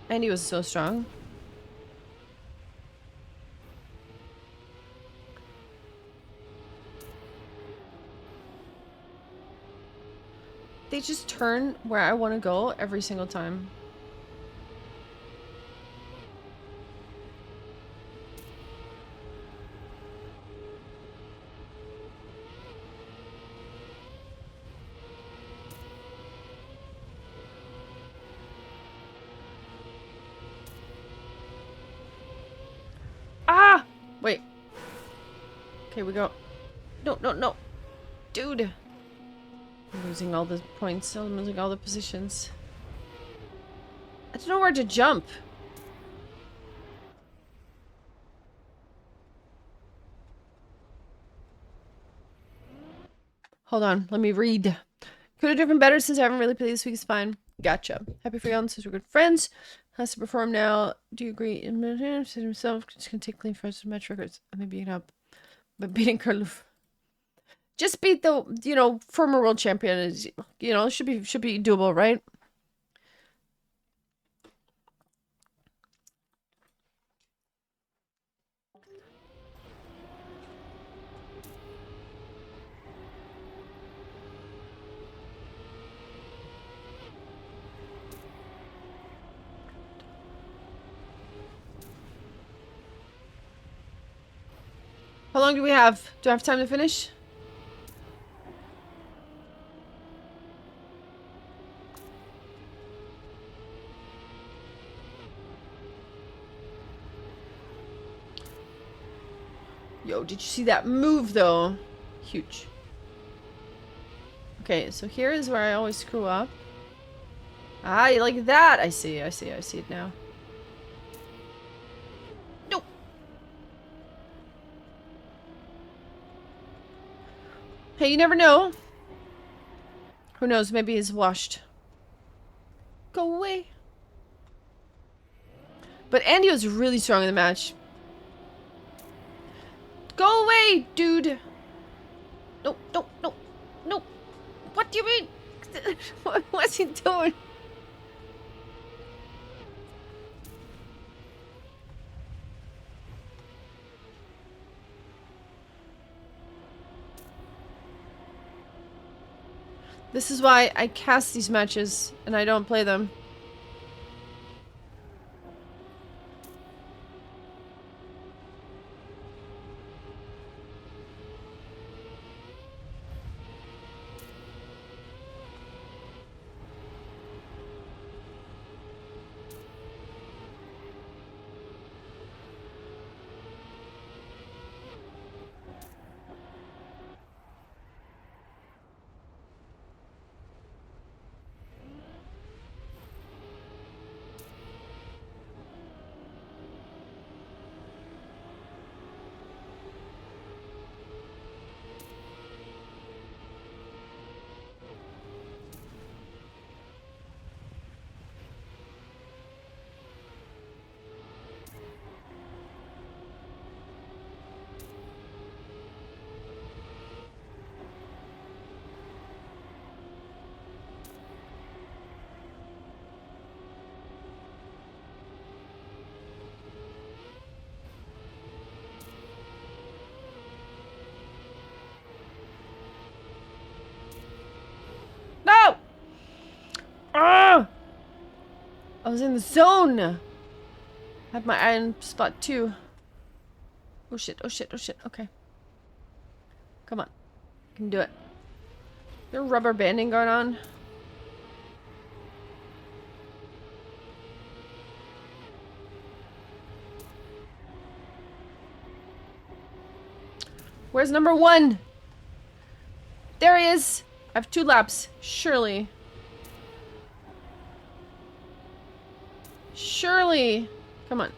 Andy was so strong. They just turn where I want to go every single time. Ah! Wait. Okay, we go. No. Dude. I'm losing all the points. I'm losing all the positions. I don't know where to jump. Hold on. Let me read. Could have driven better since I haven't really played this week. It's fine. Gotcha. Happy for y'all since we're good friends. Has to perform now. Do you agree? Said himself. Just gonna take clean first match records. I may beat it up. But beating Karluf. Just beat the, you know, former world champion is, you know, should be doable, right? How long do we have? Do I have time to finish? Yo, did you see that move though? Huge. Okay, so here is where I always screw up. Ah, you like that? I see it now. No. Hey, you never know. Who knows? Maybe he's washed. Go away. But Andy was really strong in the match. Go away, dude. No. What do you mean? What's he doing? This is why I cast these matches and I don't play them. No! Ah! I was in the zone. Have my eye on spot 2. Oh shit, oh shit, oh shit. Okay. Come on. Can do it. There's rubber banding going on. Where's number 1? There he is! I have 2 laps. Surely. Surely. Come on.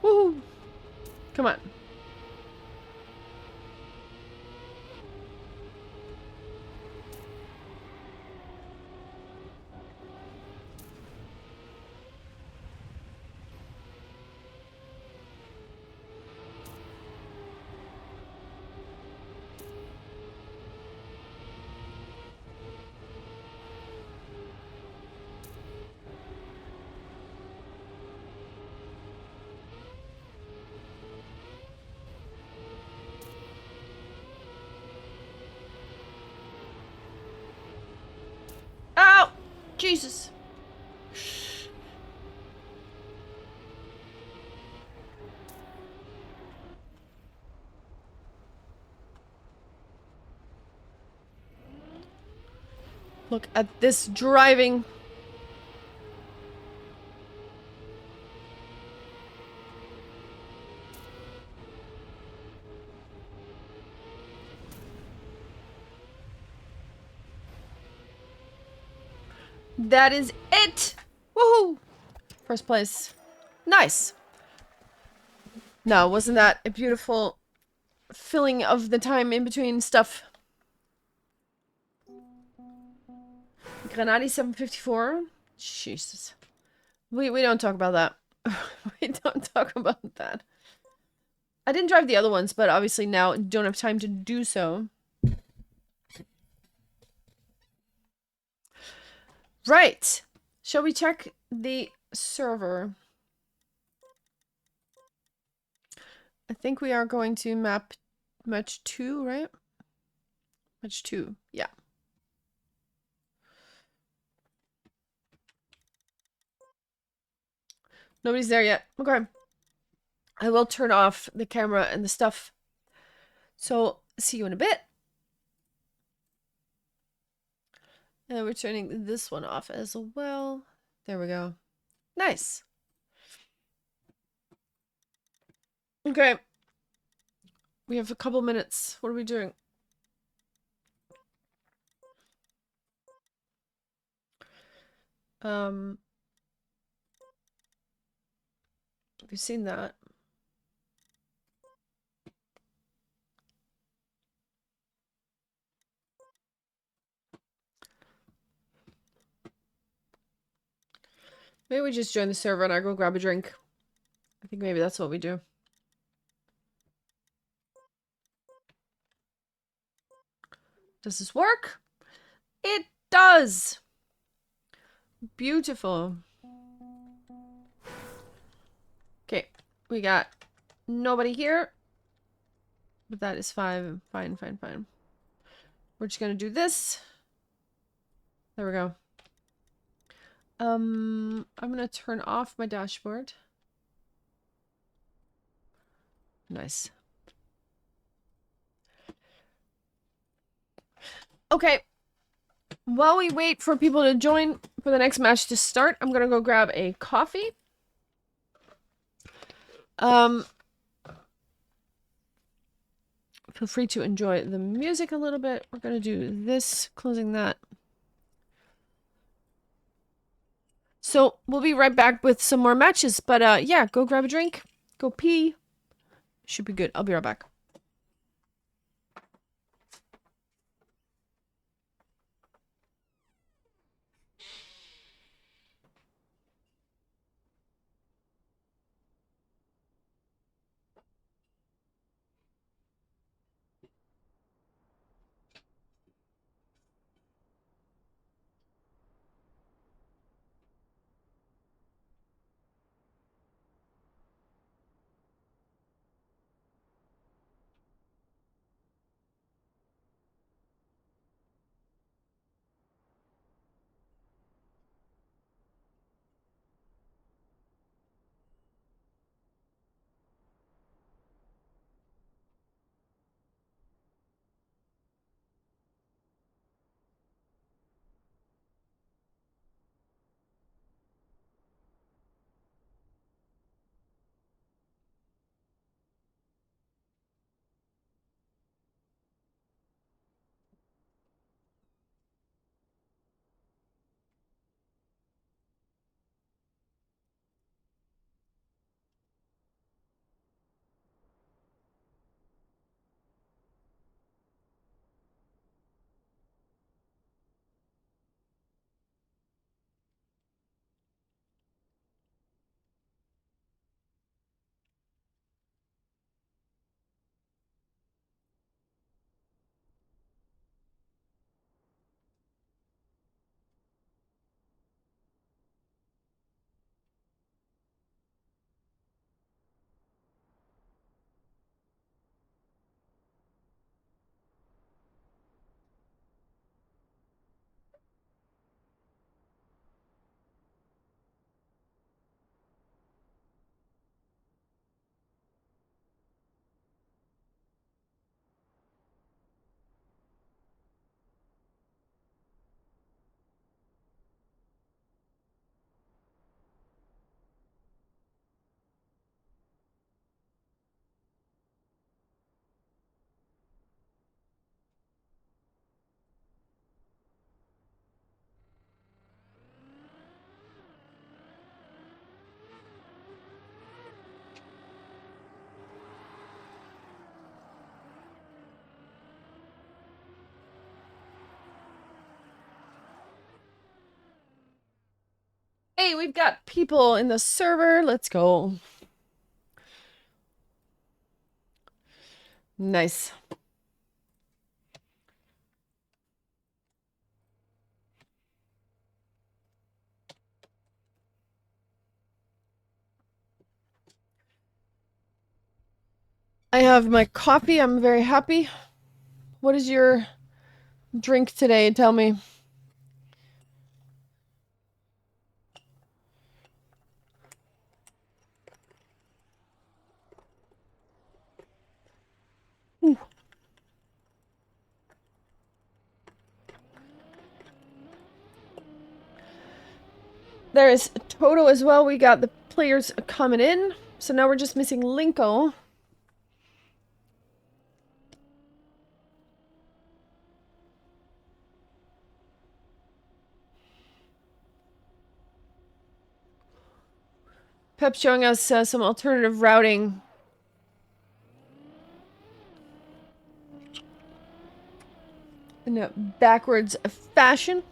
Woohoo! Come on. Ow! Jesus. Look at this driving. That is it! Woohoo! First place. Nice. No, wasn't that a beautiful filling of the time in between stuff? Granati 754. Jesus. We don't talk about that. We don't talk about that. I didn't drive the other ones, but obviously now don't have time to do so. Right. Shall we check the server? I think we are going to map match 2, right? Match 2, yeah. Nobody's there yet. Okay. I will turn off the camera and the stuff. So, see you in a bit. And we're turning this one off as well. There we go. Nice. Okay. We have a couple minutes. What are we doing? Have you seen that? Maybe we just join the server and I go grab a drink. I think maybe that's what we do. Does this work? It does! Beautiful. Okay, we got nobody here. But that is fine. Fine, fine, fine. We're just gonna do this. There we go. I'm gonna turn off my dashboard. Nice. Okay. While we wait for people to join for the next match to start, I'm gonna go grab a coffee. Feel free to enjoy the music a little bit. We're gonna do this, closing that. So we'll be right back with some more matches, but yeah, go grab a drink, go pee. Should be good. I'll be right back. Hey, we've got people in the server. Let's go. Nice. I have my coffee. I'm very happy. What is your drink today? Tell me. Ooh. There is Toto as well. We got the players coming in. So now we're just missing Linko. Pep's showing us some alternative routing. In a backwards fashion.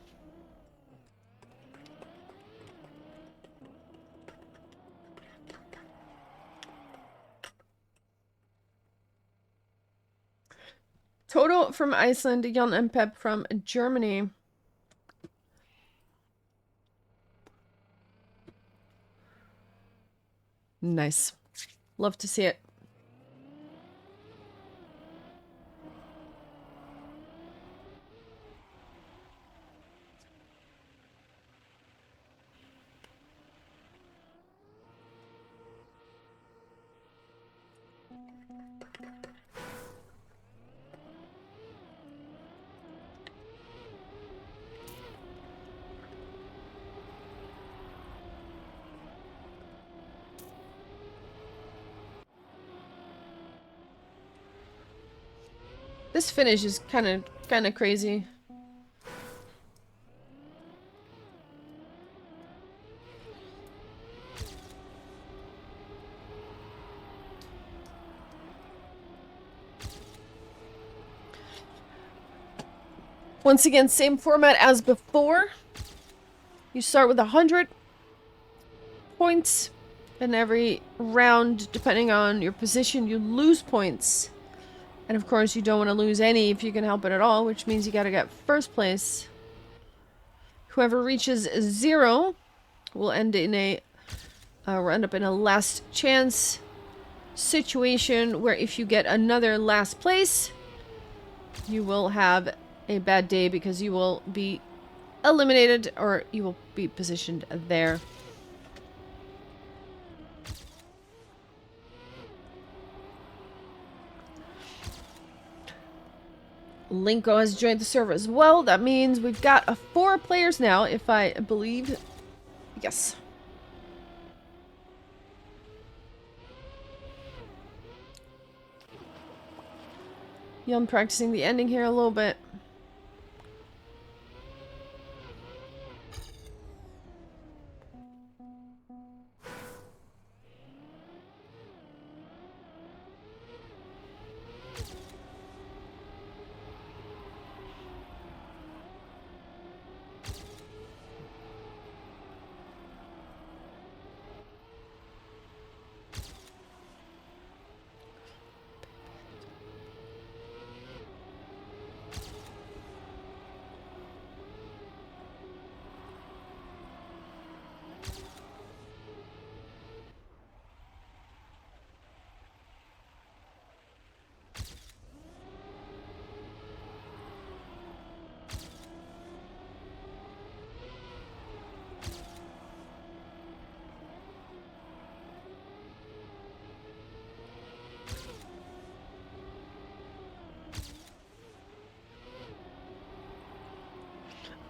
Toto from Iceland, Jan and Pep from Germany. Nice. Love to see it. This finish is kind of crazy. Once again, same format as before. You start with 100 points, and every round, depending on your position, you lose points. And of course, you don't want to lose any if you can help it at all, which means you gotta get first place. Whoever reaches 0 will end in a will end up in a last chance situation where if you get another last place, you will have a bad day because you will be eliminated or you will be positioned there. Linko has joined the server as well. That means we've got 4 players now, if I believe. Yes. Yeah, I'm practicing the ending here a little bit.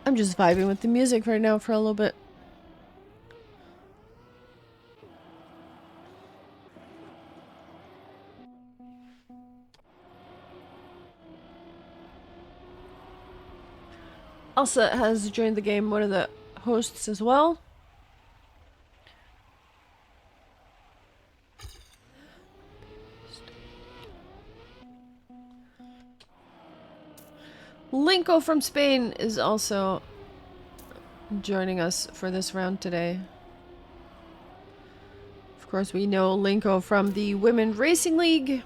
I'm just vibing with the music right now for a little bit. Elsa has joined the game, one of the hosts as well. Linko from Spain is also joining us for this round today. Of course, we know Linko from the Women Racing League.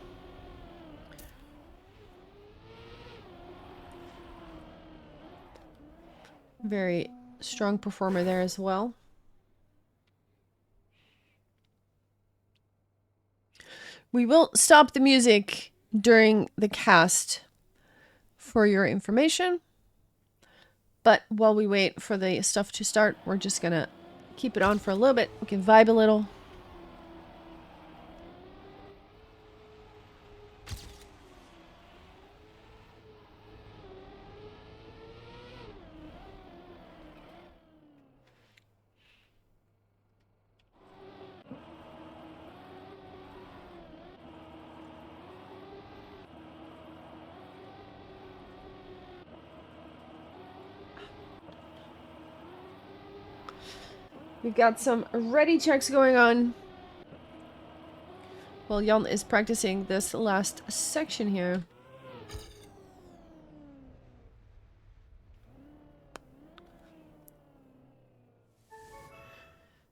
Very strong performer there as well. We will stop the music during the cast for your information. But while we wait for the stuff to start, we're just gonna keep it on for a little bit. We can vibe a little. We've got some ready checks going on. Well, Jan is practicing this last section here.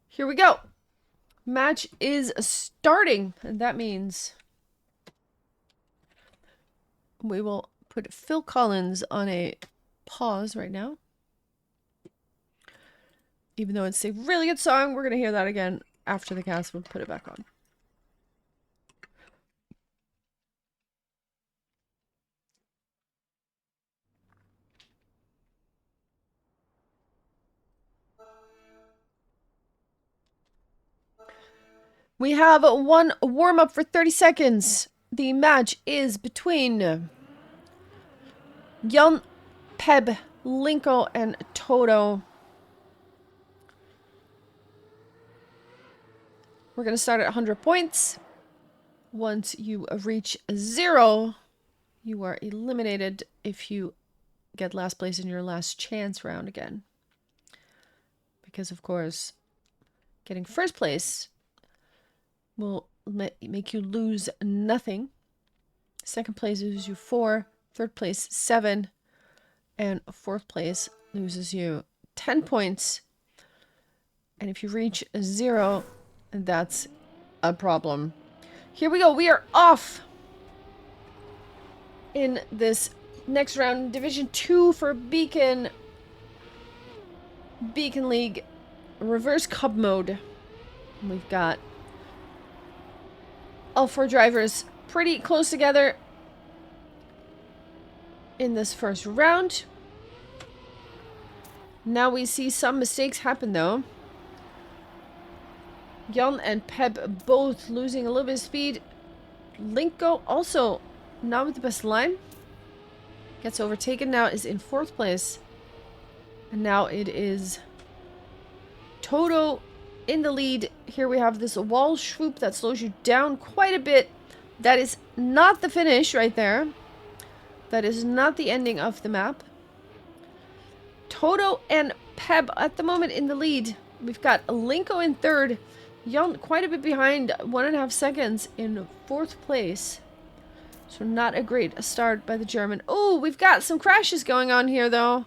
Here we go. Match is starting, and that means we will put Phil Collins on a pause right now. Even though it's a really good song, we're going to hear that again after the cast. We'll put it back on. We have one warm-up for 30 seconds. The match is between Jan, Peb, Linko, and Toto. We're going to start at 100 points. Once you reach 0, you are eliminated if you get last place in your last chance round again. Because, of course, getting first place will make you lose nothing. Second place loses you 4. Third place, 7. And fourth place loses you 10 points. And if you reach 0... that's a problem. Here we go. We are off in this next round. Division 2 for Beacon. Beacon League. Reverse Cup mode. We've got all 4 drivers pretty close together in this first round. Now we see some mistakes happen though. Jan and Peb both losing a little bit of speed. Linko also not with the best line. Gets overtaken now, is in 4th place. And now it is Toto in the lead. Here we have this wall swoop that slows you down quite a bit. That is not the finish right there. That is not the ending of the map. Toto and Peb at the moment in the lead. We've got Linko in 3rd. Jan quite a bit behind, 1.5 seconds in 4th place. So not a great start by the German. Oh, we've got some crashes going on here though.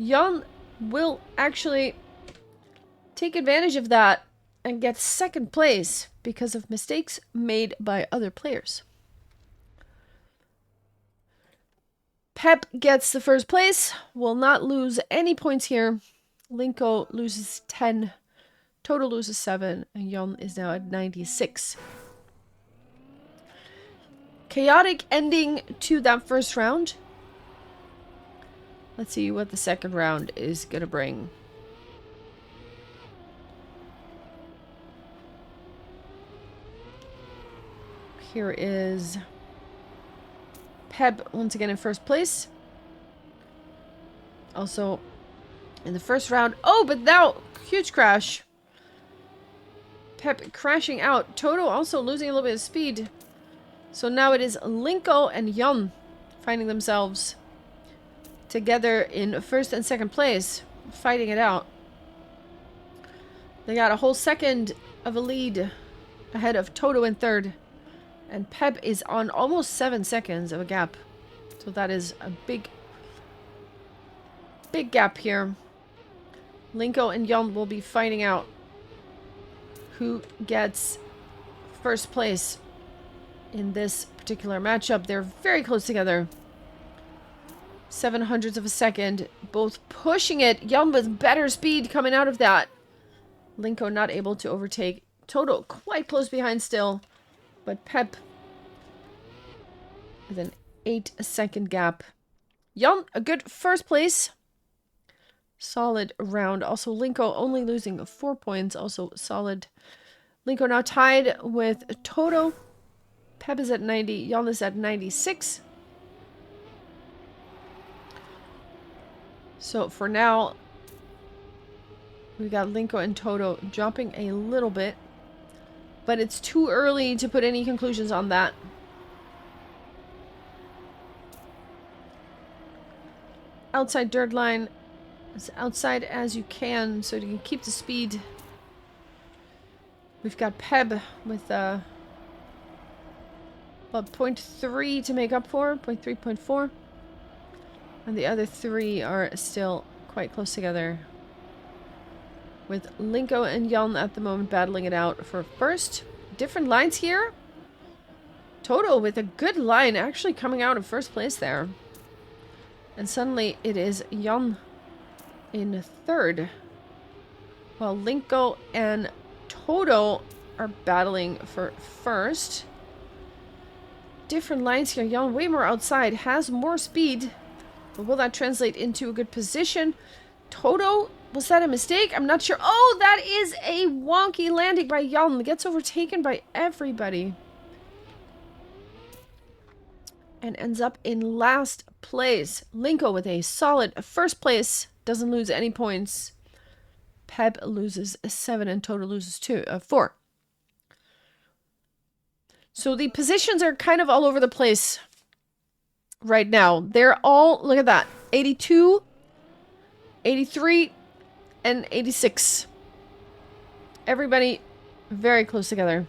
Jan will actually take advantage of that and get 2nd place because of mistakes made by other players. Pep gets the 1st place, will not lose any points here. Linko loses 10. Toto loses 7, and Jan is now at 96. Chaotic ending to that first round. Let's see what the second round is going to bring. Here is Peb once again in 1st place. Also in the first round. Oh, but now huge crash. Pep crashing out. Toto also losing a little bit of speed. So now it is Linko and Jan finding themselves together in 1st and 2nd place, fighting it out. They got a whole second of a lead ahead of Toto in 3rd. And Pep is on almost 7 seconds of a gap. So that is a big gap here. Linko and Jan will be fighting out who gets first place in this particular matchup. They're very close together. 700ths of a second. Both pushing it. Jan with better speed coming out of that. Linko not able to overtake. Toto quite close behind still. But Pep with an 8-second gap. Jan, a good first place. Solid round. Also, Linko only losing 4 points. Also solid. Linko now tied with Toto. Pep is at 90. Jan is at 96. So for now, we got Linko and Toto jumping a little bit. But it's too early to put any conclusions on that. Outside dirt line. As outside as you can so you can keep the speed. We've got Peb with about 0.3 to make up for. 0.3, 0.4. And the other three are still quite close together. With Linko and Jan at the moment battling it out for first. Different lines here. Toto with a good line actually coming out in first place there. And suddenly it is Jan in third. While Linko and Toto are battling for first. Different lines here. Jan way more outside. Has more speed. But will that translate into a good position? Toto, was that a mistake? I'm not sure. Oh, that is a wonky landing by Jan. Gets overtaken by everybody. And ends up in last place. Linko with a solid first place. Doesn't lose any points. Pep loses 7 and Toto loses 4. So the positions are kind of all over the place right now. They're all, look at that, 82, 83, and 86. Everybody very close together.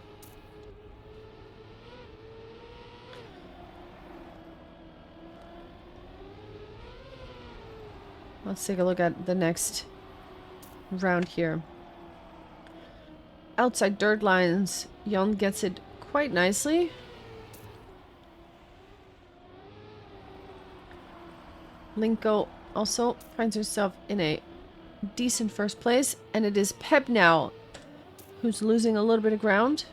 Let's take a look at the next round here. Outside dirt lines, Jan gets it quite nicely. Linko also finds herself in a decent first place, and it is Pep now who's losing a little bit of ground.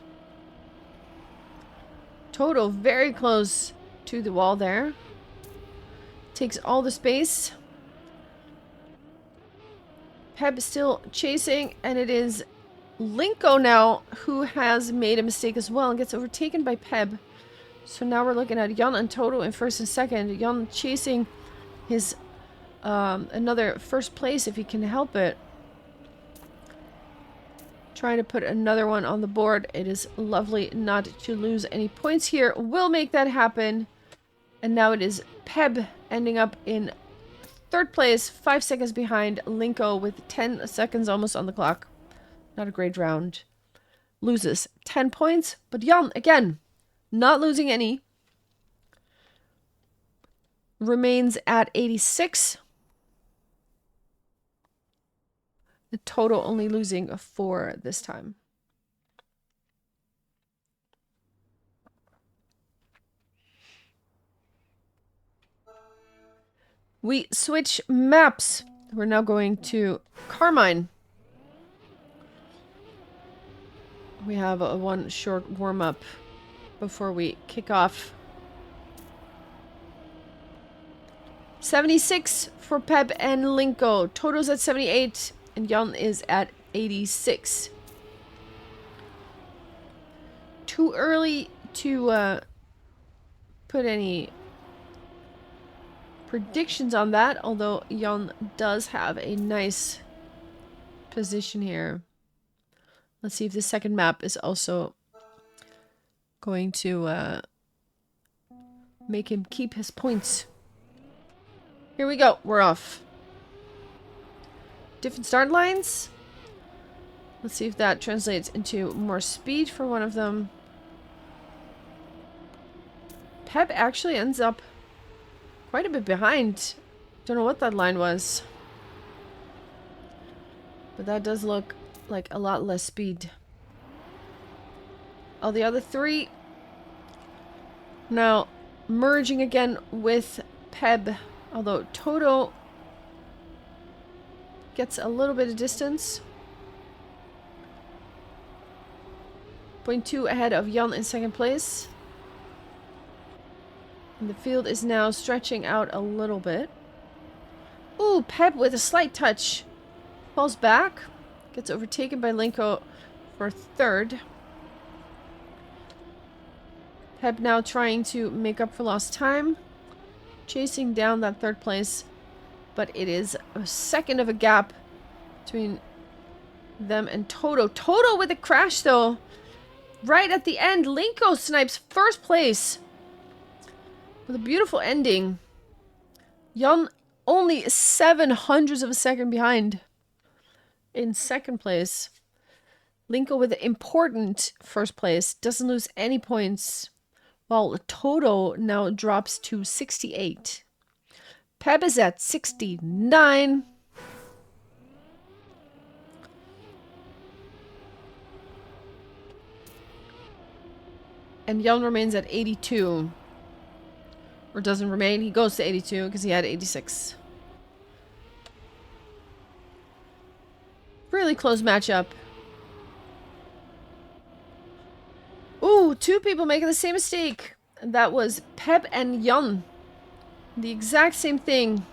Toto very close to the wall there. Takes all the space. Pep still chasing, and it is Linko now who has made a mistake as well and gets overtaken by Pep. So now we're looking at Jan and Toto in first and second. Jan chasing his another first place if he can help it. Trying to put another one on the board. It is lovely not to lose any points here. Will make that happen. And now it is Peb ending up in third place, 5 seconds behind Linko with 10 seconds almost on the clock. Not a great round. Loses 10 points, but Jan, again, not losing any. Remains at 86. The total only losing 4 this time. We switch maps. We're now going to Carmine. We have one short warm-up before we kick off. 76 for Pep and Linko. Toto's at 78 and Jan is at 86. Too early to put any predictions on that, although Jan does have a nice position here. Let's see if the second map is also going to make him keep his points. Here we go. We're off. Different start lines. Let's see if that translates into more speed for one of them. Pep actually ends up quite a bit behind. Don't know what that line was. But that does look like a lot less speed. All the other three now merging again with Peb. Although Toto gets a little bit of distance. 0.2 ahead of Jan in second place. And the field is now stretching out a little bit. Ooh, Peb with a slight touch. Falls back. Gets overtaken by Linko for third. Peb now trying to make up for lost time. Chasing down that third place. But it is a second of a gap between them and Toto. Toto with a crash though. Right at the end, Linko snipes first place. With a beautiful ending. Jan only 0.07 of a second behind. In second place. Linko with an important first place. Doesn't lose any points. While Toto now drops to 68. Peb is at 69. And Jan remains at 82. Or doesn't remain. He goes to 82 because he had 86. Really close matchup. Ooh, two people making the same mistake. And that was Peb and Jan. The exact same thing.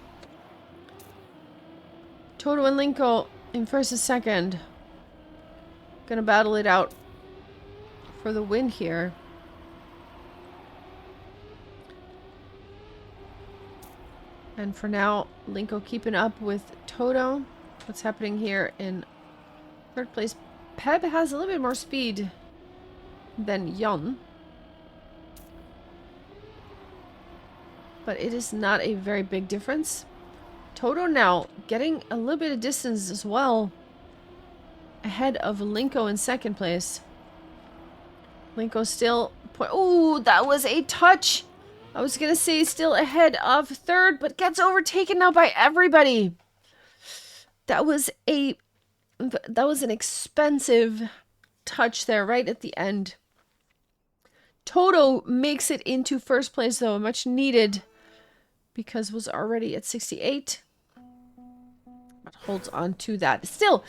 Toto and Linko in first and second. Gonna battle it out for the win here. And for now, Linko keeping up with Toto. What's happening here in third place? Peb has a little bit more speed than Jan. But it is not a very big difference. Toto now getting a little bit of distance as well. Ahead of Linko in second place. Linko still... Ooh, that was a touch! I was gonna say still ahead of third, but gets overtaken now by everybody. That was an expensive touch there right at the end. Toto makes it into first place though, much needed because was already at 68. But holds on to that. Still,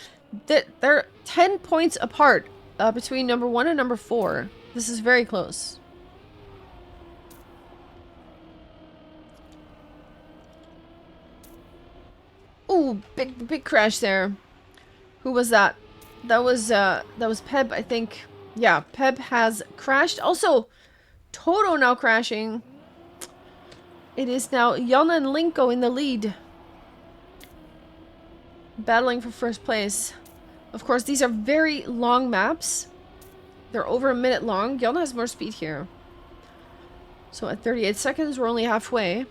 they're 10 points apart between number 1 and number 4. This is very close. Ooh, big crash there. Who was that? That was Peb, I think. Yeah, Peb has crashed. Also, Toto now crashing. It is now Jan and Linko in the lead. Battling for first place. Of course, these are very long maps. They're over a minute long. Jan has more speed here. So at 38 seconds, we're only halfway.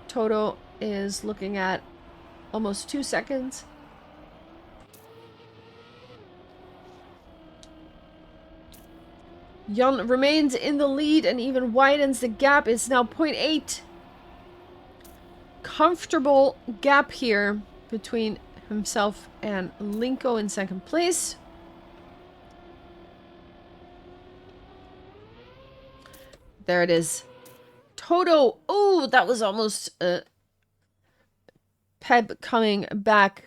Toto is looking at almost 2 seconds. Jan remains in the lead and even widens the gap. It's now 0.8. Comfortable gap here between himself and Linko in second place. There it is. Toto. Oh, that was almost Peb coming back.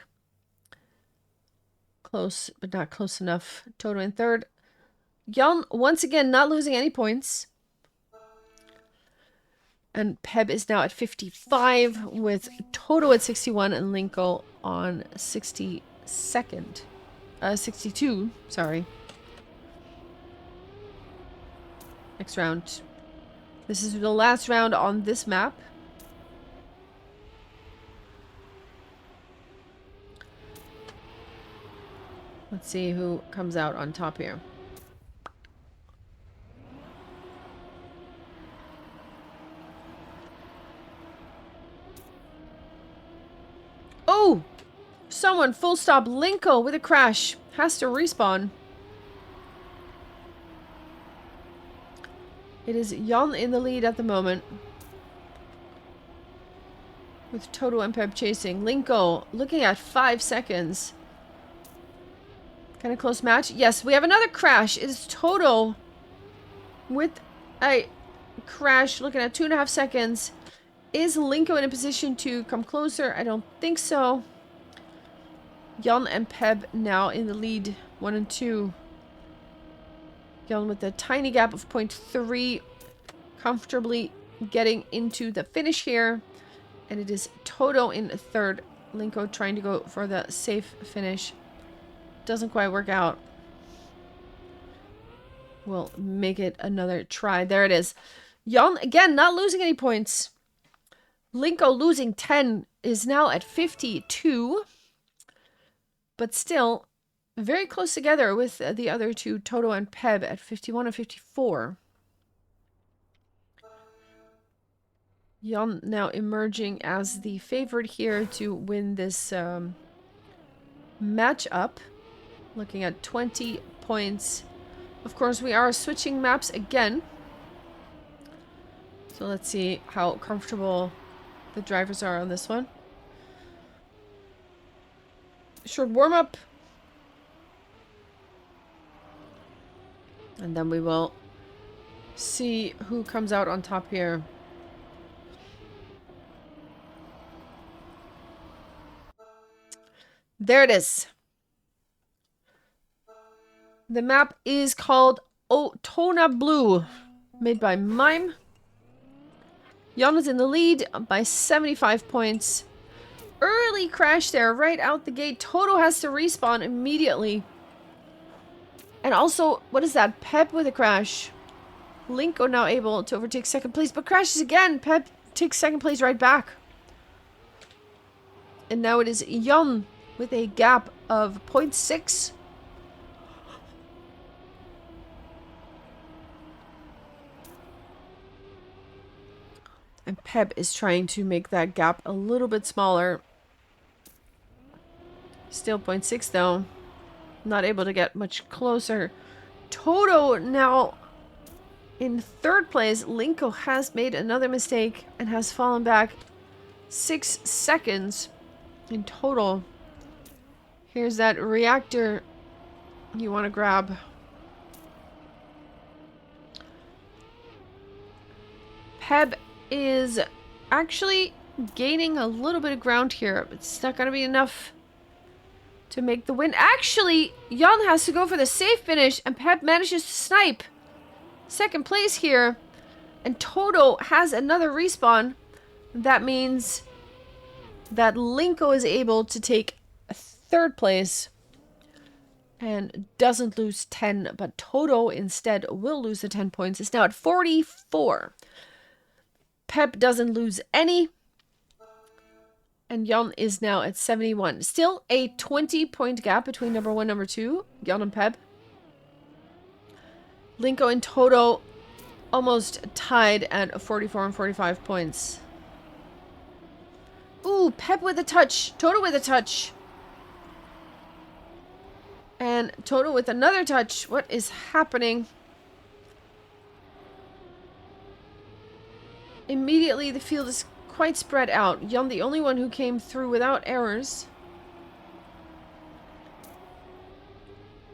Close, but not close enough. Toto in third. Jan, once again, not losing any points. And Peb is now at 55 with Toto at 61 and Linko on 62, sorry. Next round. This is the last round on this map. Let's see who comes out on top here. Oh! Someone full stop Linko with a crash. Has to respawn. It is Jan in the lead at the moment. with Toto and Peb chasing. Linko looking at 5 seconds. Kind of close match. Yes, we have another crash. It is Toto with a crash looking at 2.5 seconds. Is Linko in a position to come closer? I don't think so. Jan and Peb now in the lead. 1 and 2. Jan with a tiny gap of 0.3. Comfortably getting into the finish here. And it is Toto in third. Linko trying to go for the safe finish. Doesn't quite work out. We'll make it another try. There it is. Jan, again, not losing any points. Linko losing 10 is now at 52. But still, very close together with the other two, Toto and Peb, at 51 and 54. Jan now emerging as the favorite here to win this matchup. Looking at 20 points. Of course, we are switching maps again. So let's see how comfortable the drivers are on this one. Short warm-up. And then we will see who comes out on top here. There it is. The map is called Otona Blue, made by Mime. Jan is in the lead by 75 points. Early crash there, right out the gate. Toto has to respawn immediately. And also, what is that? Peb with a crash. Linko now able to overtake second place, but crashes again. Peb takes second place right back. And now it is Jan with a gap of 0.6. And Peb is trying to make that gap a little bit smaller. Still 0.6 though. Not able to get much closer. Toto now in third place. Linko has made another mistake and has fallen back 6 seconds in total. Here's that reactor you want to grab. Peb is actually gaining a little bit of ground here. It's not going to be enough to make the win. Actually, Jan has to go for the safe finish, and Peb manages to snipe second place here. And Toto has another respawn. That means that Linko is able to take a third place and doesn't lose 10, but Toto instead will lose the 10 points. It's now at 44. Peb doesn't lose any. And Jan is now at 71. Still a 20-point gap between number 1 and number 2. Jan and Peb. Linko and Toto almost tied at 44 and 45 points. Ooh, Peb with a touch. Toto with a touch. And Toto with another touch. What is happening? Immediately, the field is quite spread out. Jan, the only one who came through without errors.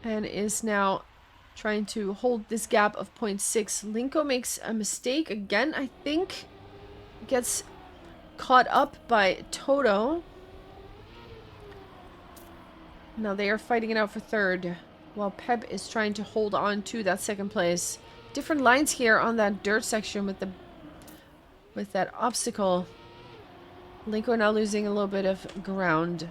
And is now trying to hold this gap of 0.6. Linko makes a mistake again, I think. Gets caught up by Toto. Now they are fighting it out for third, while Peb is trying to hold on to that second place. Different lines here on that dirt section with that obstacle. Linko now losing a little bit of ground.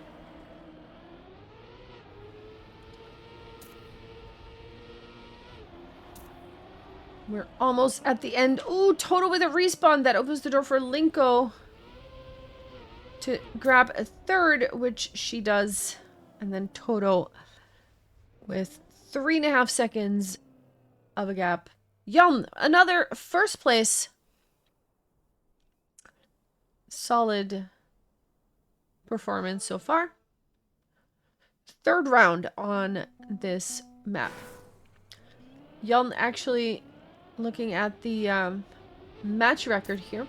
We're almost at the end. Ooh, Toto with a respawn. That opens the door for Linko to grab a third, which she does. And then Toto with 3.5 seconds of a gap. Jan, another first place. Solid performance so far. Third round on this map. Jan actually looking at the match record here.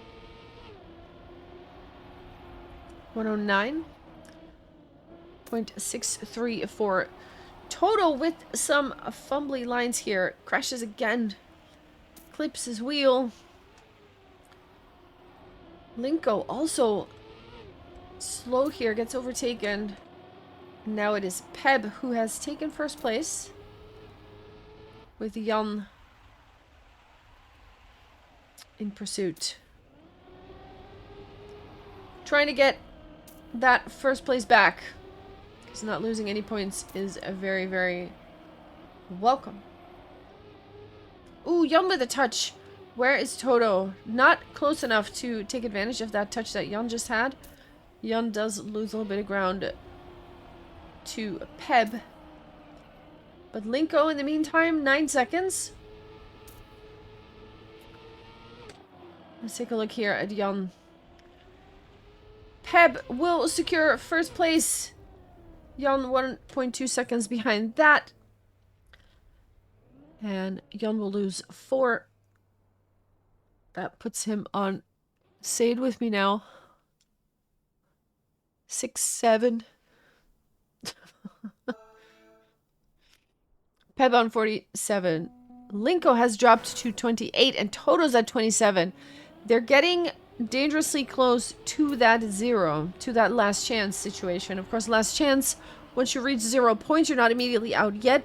109.634. Total with some fumbly lines here. Crashes again. Clips his wheel. Linko also slow here. Gets overtaken. Now it is Peb who has taken first place. With Jan in pursuit. Trying to get that first place back. Because not losing any points is a very, very welcome. Ooh, Jan with a touch. Where is Toto? Not close enough to take advantage of that touch that Jan just had. Jan does lose a little bit of ground to Peb. But Linko, in the meantime, 9 seconds. Let's take a look here at Jan. Peb will secure first place. Jan 1.2 seconds behind that. And Jan will lose 4. That puts him on, say it with me now, 6, 7. Peb on 47. Linko has dropped to 28 and Toto's at 27. They're getting dangerously close to that 0, to that last chance situation. Of course, last chance, once you reach 0 points, you're not immediately out yet.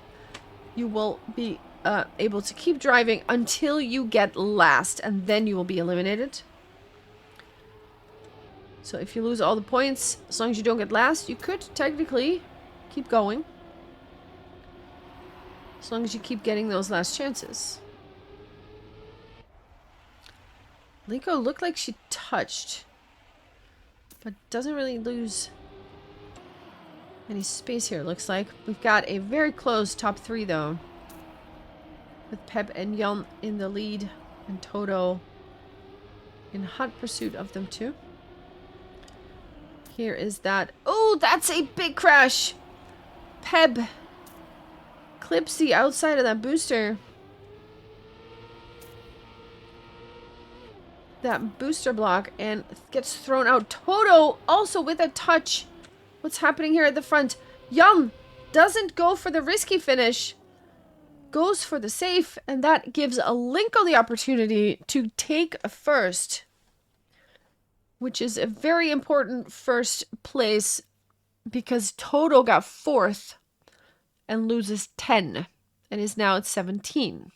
You will be able to keep driving until you get last, and then you will be eliminated. So if you lose all the points, as long as you don't get last, you could technically keep going. As long as you keep getting those last chances. Linko looked like she touched, but doesn't really lose any space here, it looks like. We've got a very close top 3, though. With Peb and Jan in the lead, and Toto in hot pursuit of them, too. Here is that. Oh, that's a big crash! Peb clips the outside of that booster. That booster block and gets thrown out. Toto also with a touch. What's happening here at the front? Jan doesn't go for the risky finish. Goes for the safe, and that gives Linko the opportunity to take a first. Which is a very important first place because Toto got 4th. And loses 10. And is now at 17.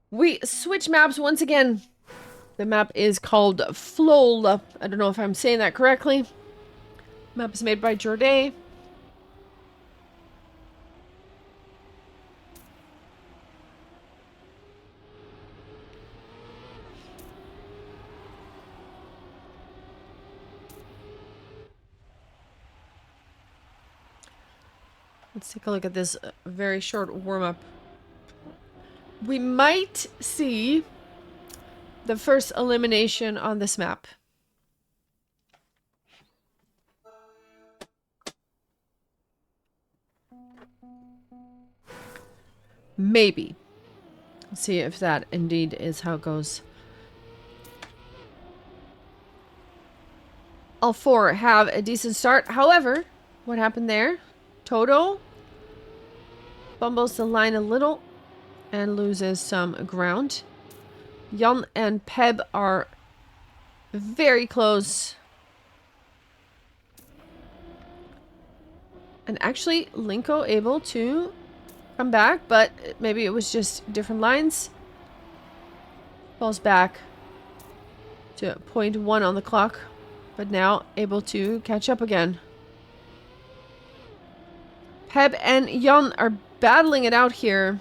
We switch maps once again. The map is called Flol. I don't know if I'm saying that correctly. Map is made by Jorday. Let's take a look at this very short warm-up. We might see the first elimination on this map. Maybe. Let's see if that indeed is how it goes. All 4 have a decent start. However, what happened there? Toto bumbles the line a little and loses some ground. Jan and Peb are very close. And actually, Linko able to come back, but maybe it was just different lines. Falls back to 0.1 on the clock, but now able to catch up again. Peb and Jan are battling it out here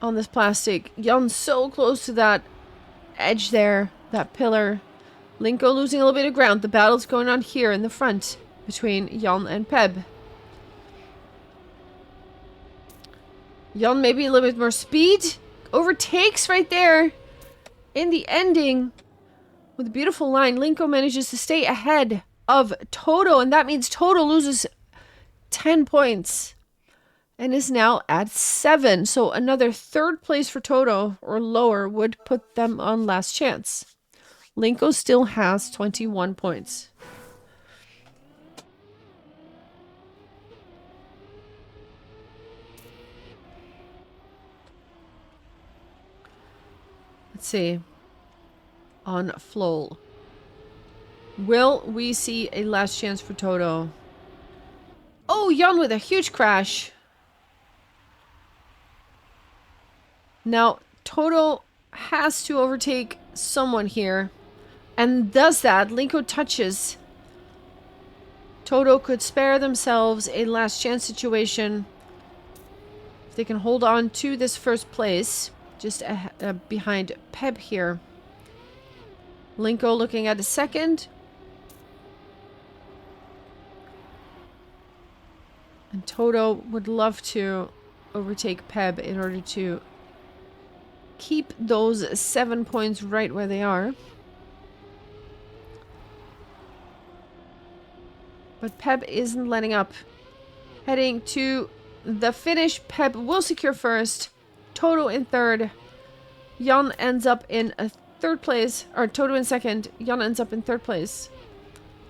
on this plastic. Jan's so close to that edge there, that pillar. Linko losing a little bit of ground. The battle's going on here in the front between Jan and Peb. Jan maybe a little bit more speed. Overtakes right there in the ending with a beautiful line. Linko manages to stay ahead of Toto, and that means Toto loses 10 points and is now at 7. So another 3rd place for Toto or lower would put them on last chance. Linko still has 21 points. Let's see. On Flol. Will we see a last chance for Toto? Oh, Jan with a huge crash. Now, Toto has to overtake someone here. And does that. Linko touches. Toto could spare themselves a last chance situation. If they can hold on to this 1st place. Just behind Peb here. Linko looking at a 2nd. And Toto would love to overtake Peb in order to keep those 7 points right where they are. But Peb isn't letting up. Heading to the finish. Peb will secure 1st. Toto in 3rd. Jan ends up in a 3rd place. Or Toto in 2nd. Jan ends up in 3rd place.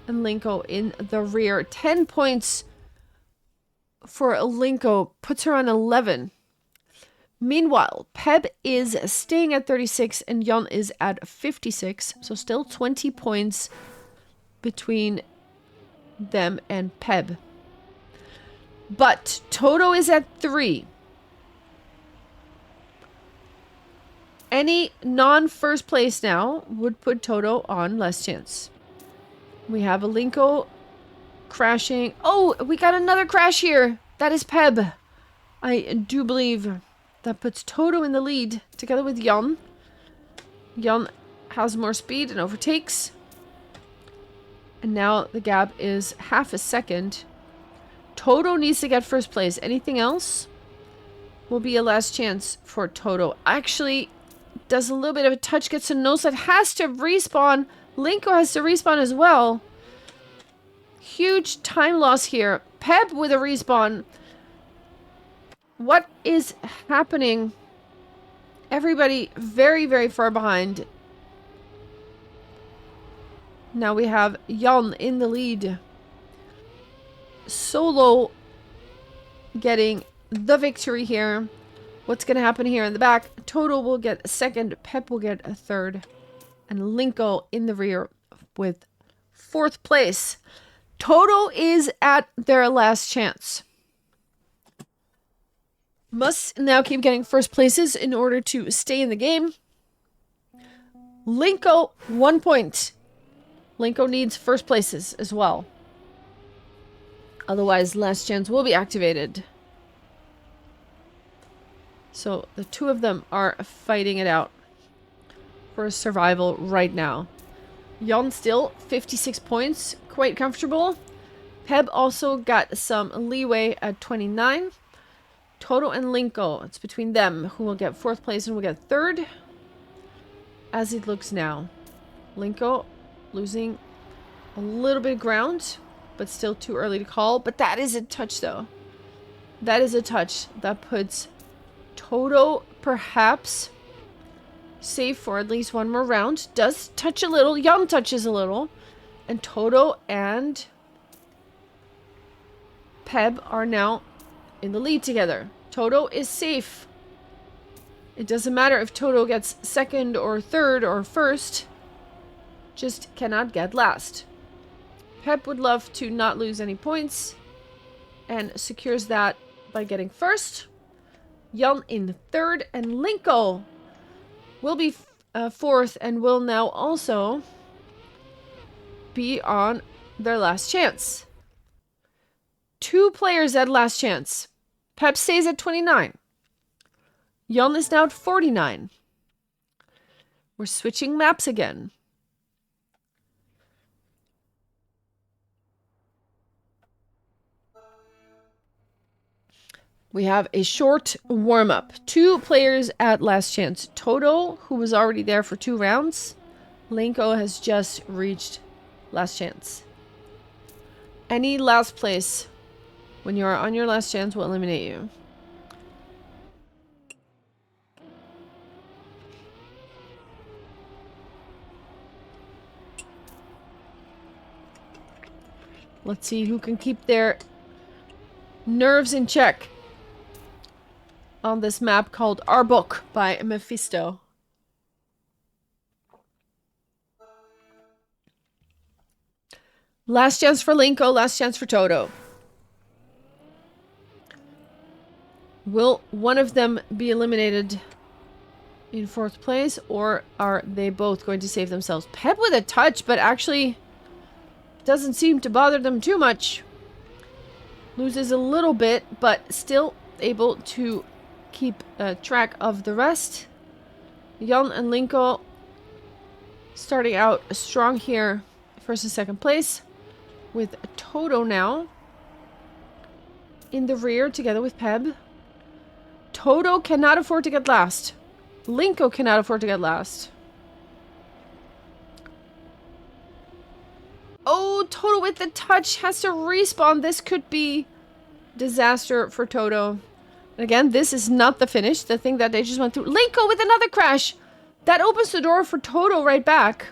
And Linko in the rear. 10 points for Linko. Puts her on 11. Meanwhile, Peb is staying at 36 and Jan is at 56. So still 20 points between them and Peb. But Toto is at 3. Any non-first place now would put Toto on last chance. We have a Linko crashing. Oh, we got another crash here. That is Peb. I do believe that puts Toto in the lead together with Jan. Jan has more speed and overtakes. And now the gap is half a second. Toto needs to get 1st place. Anything else will be a last chance for Toto. Actually, does a little bit of a touch, gets a no side, has to respawn. Linko has to respawn as well. Huge time loss here. Peb with a respawn. What is happening? Everybody very, very far behind. Now we have Jan in the lead. Solo getting the victory here. What's going to happen here in the back? Toto will get a 2nd. Peb will get a 3rd. And Linko in the rear with 4th place. Toto is at their last chance. Must now keep getting 1st places in order to stay in the game. Linko, 1 point. Linko needs 1st places as well. Otherwise, last chance will be activated. So the 2 of them are fighting it out for survival right now. Jan still 56 points, quite comfortable. Peb also got some leeway at 29. Toto and Linko, it's between them who will get 4th place and will get 3rd. As it looks now. Linko losing a little bit of ground, but still too early to call. But that is a touch though. That is a touch that puts Toto perhaps safe for at least 1 more round. Does touch a little. Jan touches a little. And Toto and Peb are now in the lead together. Toto is safe. It doesn't matter if Toto gets 2nd or 3rd or 1st. Just cannot get last. Peb would love to not lose any points. And secures that by getting 1st. Jan in 3rd. And Linko will be 4th and will now also be on their last chance. 2 players at last chance. Peb stays at 29. Jan is now at 49. We're switching maps again. We have a short warm-up. 2 players at last chance. Toto, who was already there for 2 rounds. Linko has just reached last chance. Any last place When you are on your last chance, we'll eliminate you. Let's see who can keep their nerves in check on this map called Arbok by Mephisto. Last chance for Linko, last chance for Toto. Will one of them be eliminated in 4th place, or are they both going to save themselves? Pep with a touch, but actually doesn't seem to bother them too much. Loses a little bit, but still able to keep track of the rest. Jan and Linko starting out strong here, 1st and 2nd place, with Toto now in the rear together with Peb. Toto cannot afford to get last. Linko cannot afford to get last. Oh, Toto with the touch has to respawn. This could be disaster for Toto. And again, this is not the finish. The thing that they just went through. Linko with another crash. That opens the door for Toto right back.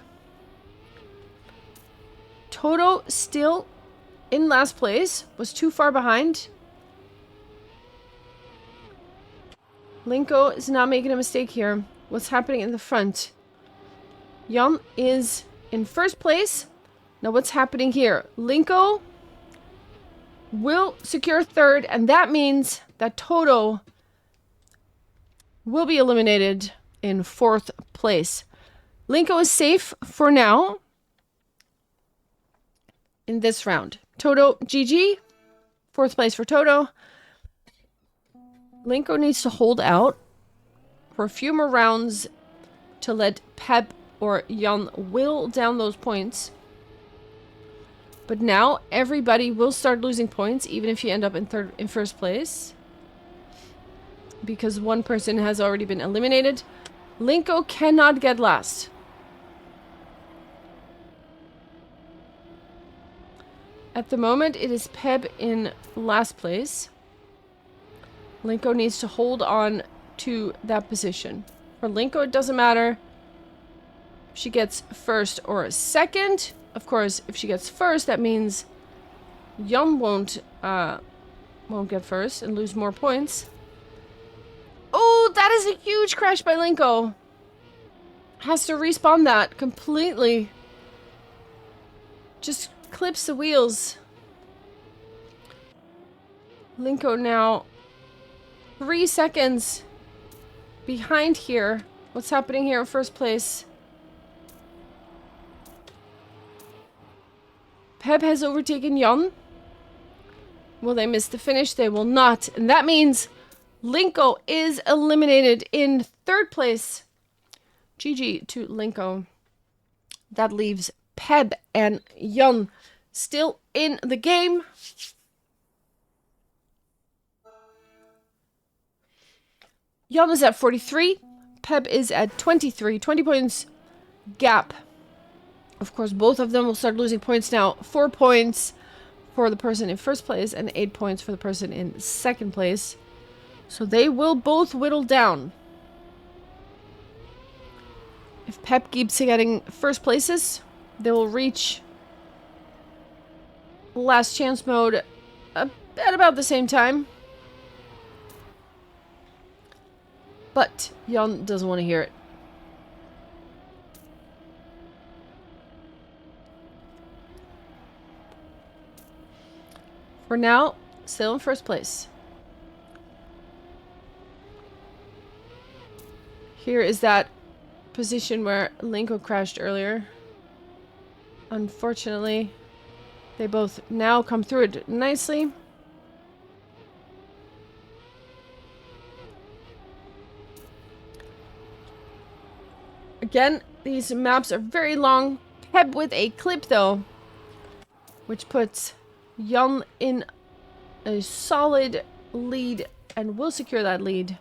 Toto still in last place. Was too far behind. Linko is not making a mistake here. What's happening in the front? Jan is in 1st place. Now what's happening here? Linko will secure 3rd, and that means that Toto will be eliminated in 4th place. Linko is safe for now in this round. Toto, GG. 4th place for Toto. Linko needs to hold out for a few more rounds to let Pep or Jan will down those points. But now everybody will start losing points, even if you end up in 1st place, because one person has already been eliminated. Linko cannot get last. At the moment, it is Peb in last place. Linko needs to hold on to that position. For Linko, it doesn't matter if she gets 1st or 2nd. Of course, if she gets 1st, that means Jan won't get 1st and lose more points. Oh, that is a huge crash by Linko. Has to respawn that completely. Just clips the wheels. Linko now 3 seconds behind here. What's happening here in 1st place? Peb has overtaken Jan. Will they miss the finish? They will not. And that means Linko is eliminated in 3rd place. GG to Linko. That leaves Peb and Jan still in the game. Jan is at 43. Peb is at 23. 20 points gap. Of course, both of them will start losing points now. 4 points for the person in 1st place and 8 points for the person in 2nd place. So they will both whittle down. If Pep keeps getting 1st places, they will reach last chance mode at about the same time. But Jan doesn't want to hear it. For now, still in 1st place. Here is that position where Linko crashed earlier. Unfortunately, they both now come through it nicely. Again, these maps are very long. Peb with a clip though, which puts Jan in a solid lead and will secure that lead.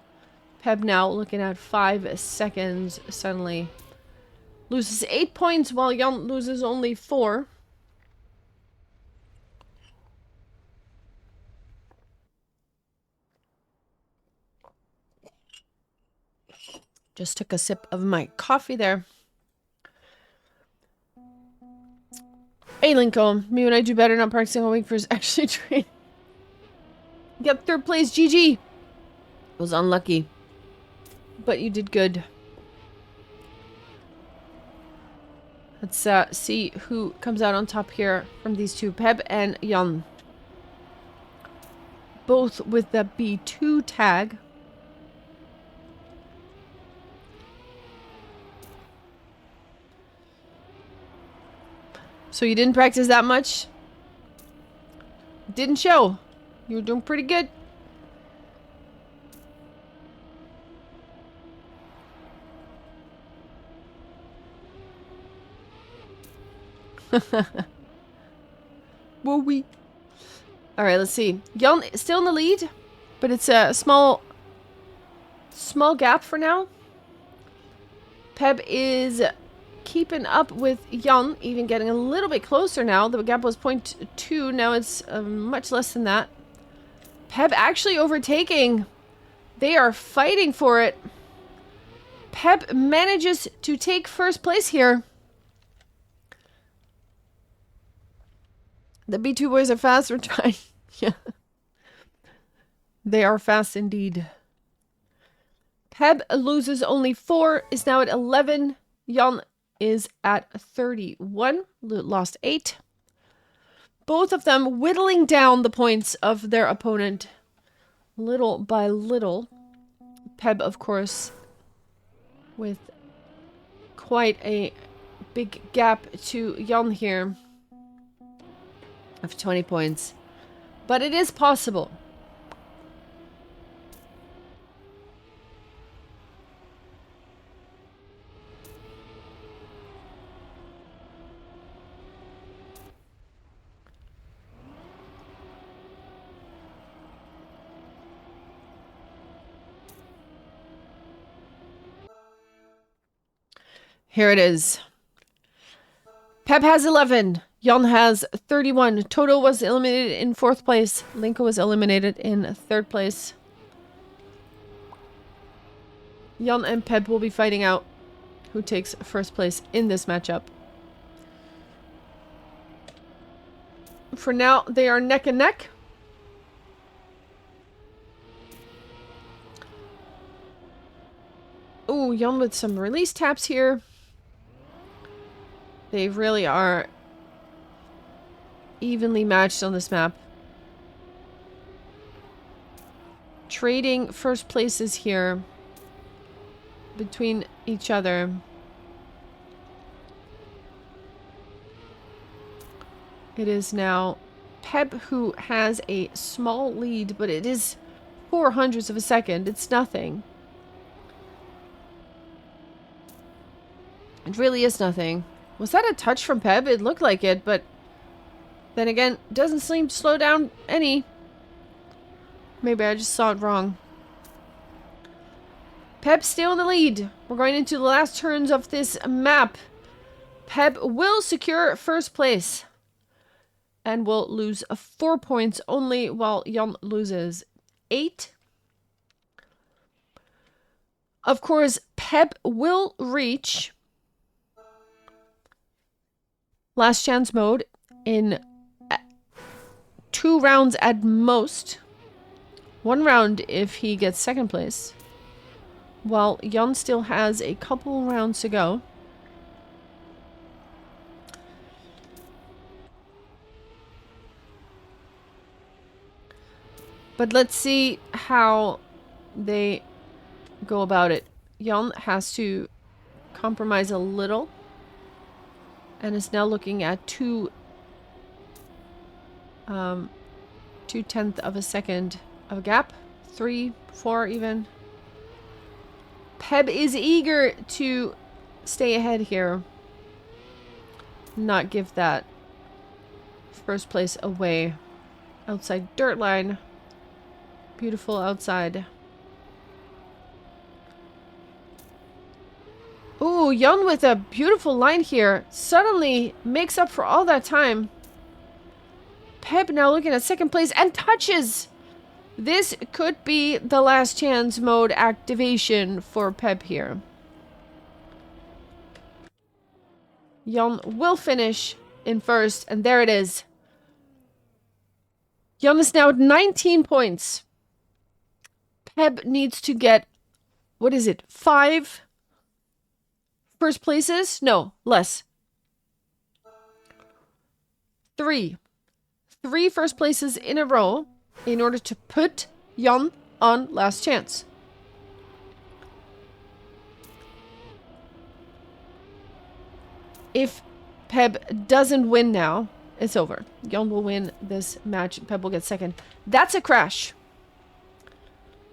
Peb now looking at 5 seconds suddenly. Loses 8 points while Jan loses only 4. Just took a sip of my coffee there. Hey, Linko. Me when I do better, not practicing all week for actually training. Yep, third place, GG. It was unlucky. But you did good. Let's see who comes out on top here from these two. Peb and Jan. Both with the B2 tag. So you didn't practice that much? Didn't show. You were doing pretty good. Whoa wee. Alright, let's see. Jan is still in the lead, but it's a small gap for now. Peb is keeping up with Jan, even getting a little bit closer now. The gap was 0.2, now it's much less than that. Peb actually overtaking. They are fighting for it. Peb manages to take first place here. The B2 boys are fast. We're trying. Yeah. They are fast indeed. Peb loses only 4, is now at 11. Jan is at 31, lost 8. Both of them whittling down the points of their opponent little by little. Peb, of course, with quite a big gap to Jan here of 20 points. But it is possible. Here it is. Peb has 11. Jan has 31. Toto was eliminated in 4th place. Linko was eliminated in 3rd place. Jan and Peb will be fighting out who takes 1st place in this matchup. For now, they are neck and neck. Ooh, Jan with some release taps here. They really are evenly matched on this map. Trading first places here between each other. It is now Peb who has a small lead, but it is 0.04 of a second. It's nothing. It really is nothing. Was that a touch from Peb? It looked like it, but then again, doesn't seem to slow down any. Maybe I just saw it wrong. Peb still in the lead. We're going into the last turns of this map. Peb will secure 1st place and will lose 4 points only, while Jan loses 8. Of course, Peb will reach last chance mode in 2 rounds at most. 1 round if he gets 2nd place. While Jan still has a couple rounds to go. But let's see how they go about it. Jan has to compromise a little. And is now looking at 2/10 of a second of a gap. 3, 4 even. Peb is eager to stay ahead here. Not give that 1st place away. Outside dirt line. Beautiful outside. Ooh, Jan with a beautiful line here. Suddenly makes up for all that time. Peb now looking at 2nd place and touches This could be the last chance mode activation for Peb here. Jan will finish in first, and there it is. Jan is now at 19 points. Peb needs to get, what is it, 5 first places? No, less. 3 first places in a row in order to put Jan on last chance. If Peb doesn't win now, it's over. Jan will win this match. Peb will get second. That's a crash.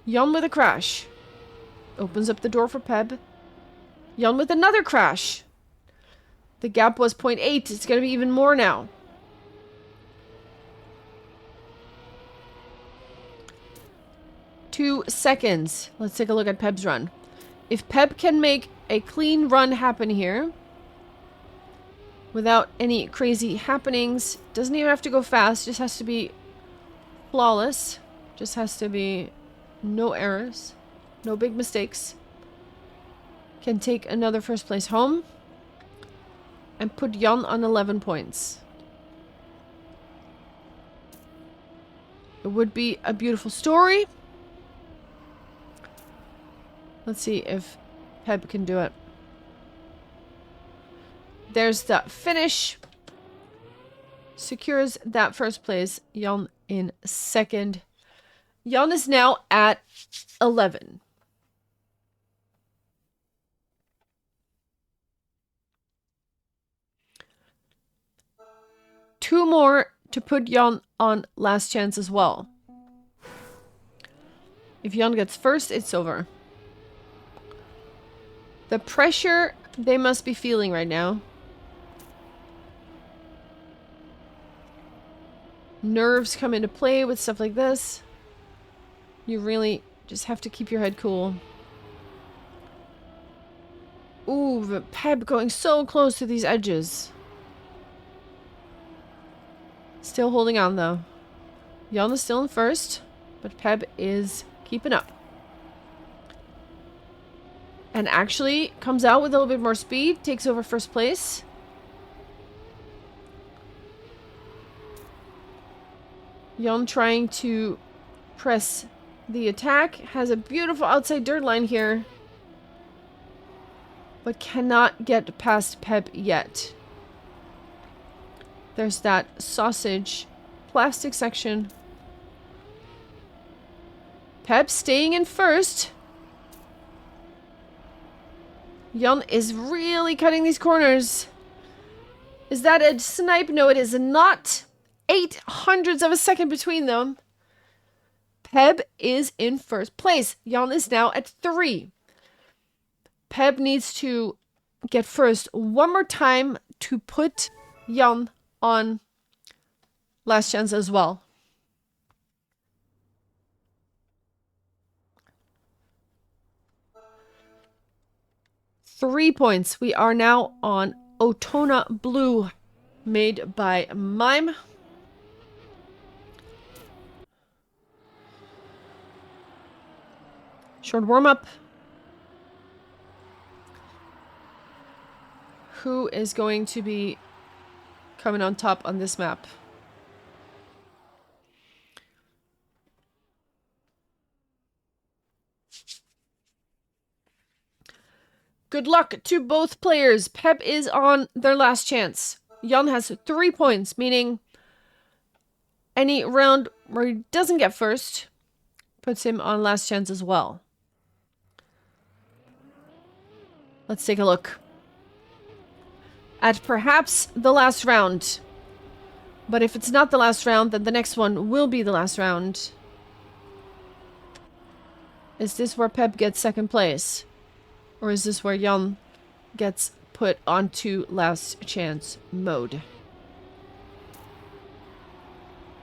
Jan with a crash. Opens up the door for Peb. Jan with another crash. The gap was 0.8. It's going to be even more now. Two seconds. Let's take a look at Peb's run. If Peb can make a clean run happen here, without any crazy happenings, doesn't even have to go fast, just has to be flawless. Just has to be no errors, no big mistakes. Can take another first place home and put Jan on 11 points. It would be a beautiful story. Let's see if Peb can do it. There's the finish. Secures that first place. Jan in second. Jan is now at 11. Two more to put Jan on last chance as well. If Jan gets first, it's over. The pressure they must be feeling right now. Nerves come into play with stuff like this. You really just have to keep your head cool. Ooh, the Peb going so close to these edges. Still holding on though. Jan is still in first, but Peb is keeping up. And actually comes out with a little bit more speed, takes over first place. Jan trying to press the attack. Has a beautiful outside dirt line here, but cannot get past Peb yet. There's that sausage plastic section. Peb staying in first. Jan is really cutting these corners. Is that a snipe? No, it is not. 0.08 of a second between them. Peb is in first place. Jan is now at 3. Peb needs to get first one more time to put Jan on last chance as well. Three points. We are now on Otona Blue, made by Mime. Short warm-up. Who is going to be coming on top on this map? Good luck to both players. Peb is on their last chance. Jan has 3 points, meaning any round where he doesn't get first puts him on last chance as well. Let's take a look at perhaps the last round. But if it's not the last round, then the next one will be the last round. Is this where Peb gets second place? Or is this where Jan gets put onto last chance mode?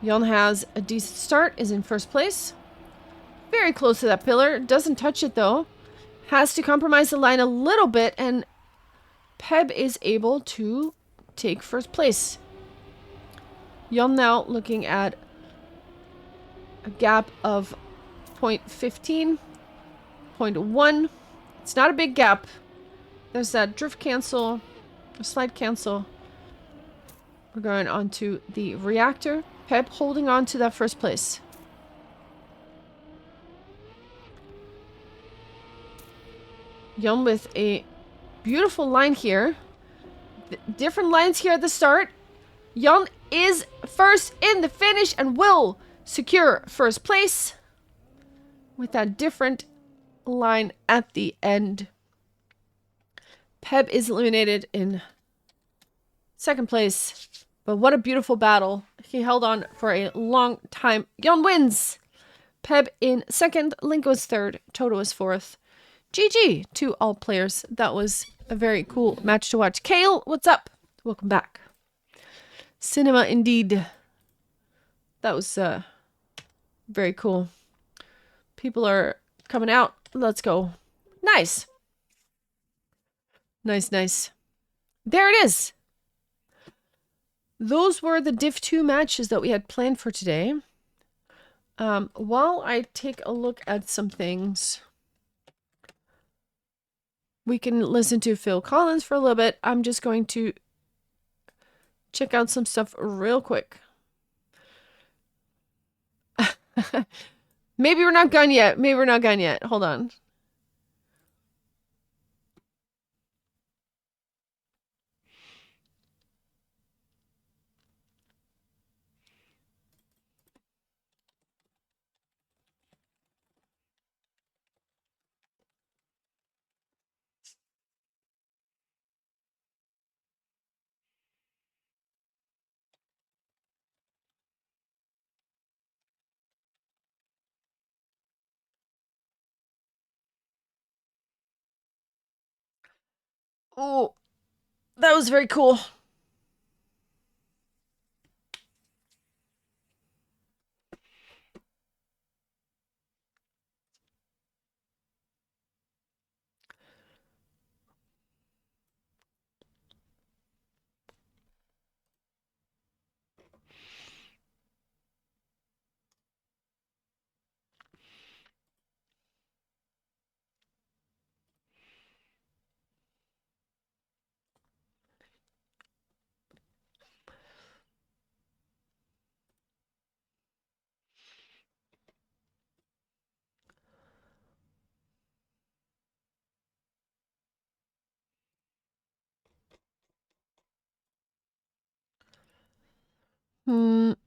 Jan has a decent start, is in first place. Very close to that pillar. Doesn't touch it though. Has to compromise the line a little bit, and Peb is able to take first place. Jan now looking at a gap of 0.15, 0.1. It's not a big gap. There's that drift cancel, a slide cancel. We're going on to the reactor. Pep holding on to that first place. Yum with a beautiful line here. Different lines here at the start. Jan is first in the finish and will secure first place with that different line at the end. Peb is eliminated in second place, but what a beautiful battle. He held on for a long time. Jan wins. Peb in second, Link was third, Toto was fourth. GG to all players. That was a very cool match to watch. Kale, what's up? Welcome back. Cinema indeed. That was very cool. People are coming out. Let's go. Nice. Nice, nice. There it is. Those were the Div 2 matches that we had planned for today. While I take a look at some things, we can listen to Phil Collins for a little bit. I'm just going to check out some stuff real quick. Maybe we're not done yet. Maybe we're not done yet. Hold on. Oh, that was very cool. I'm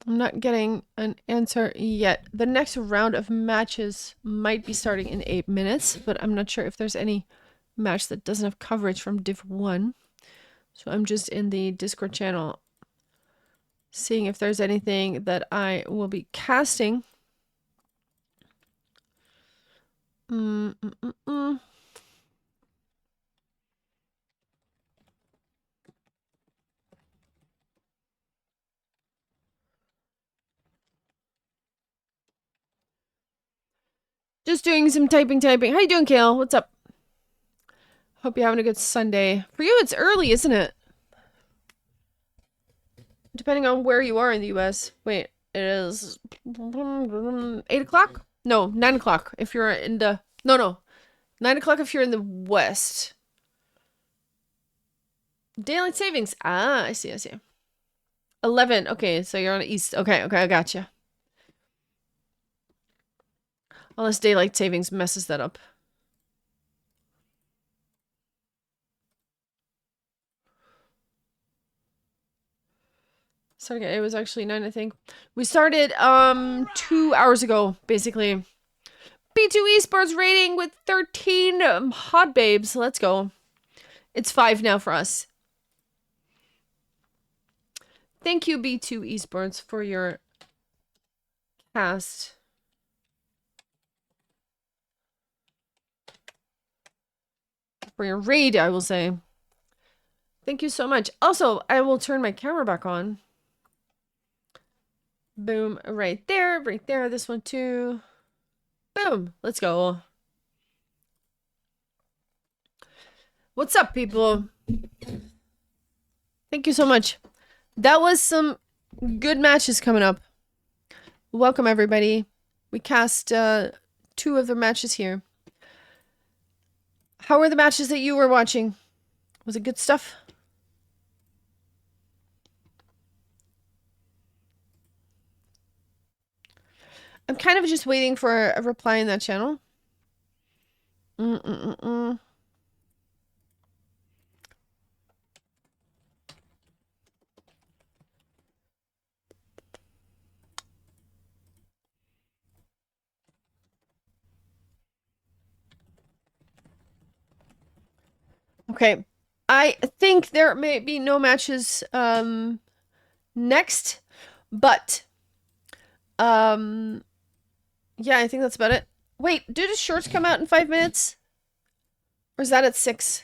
not getting an answer yet. The next round of matches might be starting in 8 minutes, but I'm not sure if there's any match that doesn't have coverage from Div 1. So I'm just in the Discord channel seeing if there's anything that I will be casting. Just doing some typing. How you doing, Kale? What's up? Hope you're having a good Sunday. For you, it's early, isn't it? Depending on where you are in the US. Wait, it is 8 o'clock? No, 9 o'clock if you're in the... No. 9 o'clock if you're in the West. Daylight savings. Ah, I see. 11. Okay, so you're on the East. Okay, I gotcha. Unless daylight savings messes that up. Starting it was actually 9, I think. We started 2 hours ago, basically. B2 Esports rating with 13 hot babes. Let's go. It's 5 now for us. Thank you, B2 Esports, for your cast. For your raid, I will say. Thank you so much. Also, I will turn my camera back on. Boom. Right there. This one too. Boom. Let's go. What's up, people? Thank you so much. That was some good matches coming up. Welcome, everybody. We cast 2 of the matches here. How were the matches that you were watching? Was it good stuff? I'm kind of just waiting for a reply in that channel. Okay. I think there may be no matches next, but yeah, I think that's about it. Wait, do the shorts come out in 5 minutes? Or is that at 6?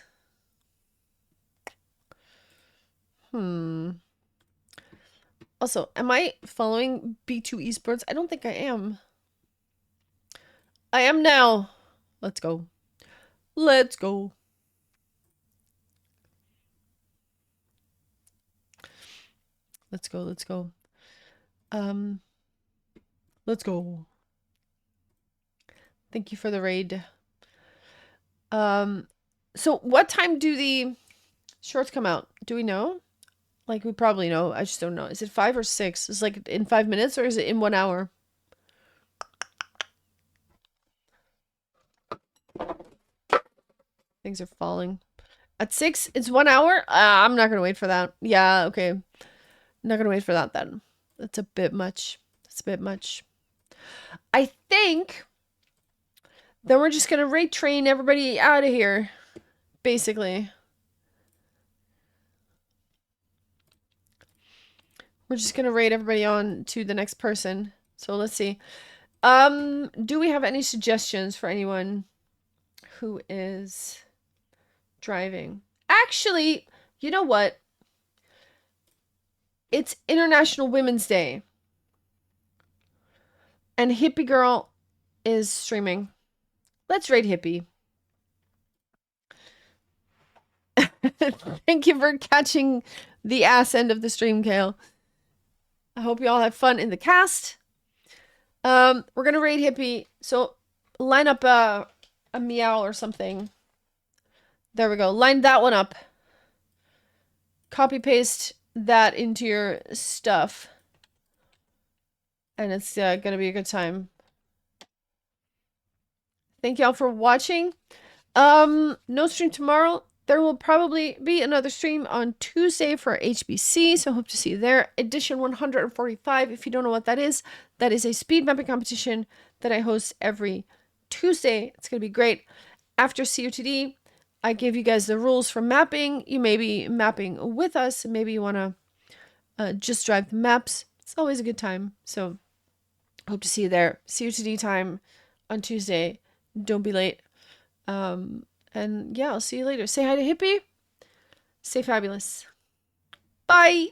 Also, am I following B2 Esports? I don't think I am. I am now. Let's go. Let's go. Let's go. Let's go. Let's go. Thank you for the raid. So what time do the shorts come out? Do we know? Like, we probably know. I just don't know. Is it 5 or 6? Is it like in 5 minutes or is it in 1 hour? Things are falling. At 6, it's 1 hour? I'm not gonna wait for that. Yeah, okay. I'm not gonna wait for that then. That's a bit much. That's a bit much. I think then we're just gonna raid train everybody out of here. Basically. We're just gonna raid everybody on to the next person. So let's see. Do we have any suggestions for anyone who is driving? Actually, you know what? It's International Women's Day. And Hippie Girl is streaming. Let's raid Hippie. Thank you for catching the ass end of the stream, Kale. I hope you all had fun in the cast. We're gonna raid Hippie. So line up a meow or something. There we go. Line that one up. Copy paste that into your stuff. And it's gonna be a good time. Thank y'all for watching. No stream tomorrow. There will probably be another stream on Tuesday for HBC, so hope to see you there. Edition 145, if you don't know what that is a speed mapping competition that I host every Tuesday. It's going to be great. After COTD, I give you guys the rules for mapping. You may be mapping with us. Maybe you want to just drive the maps. It's always a good time, so hope to see you there. COTD time on Tuesday. Don't be late. And yeah, I'll see you later. Say hi to Hippie. Stay fabulous. Bye.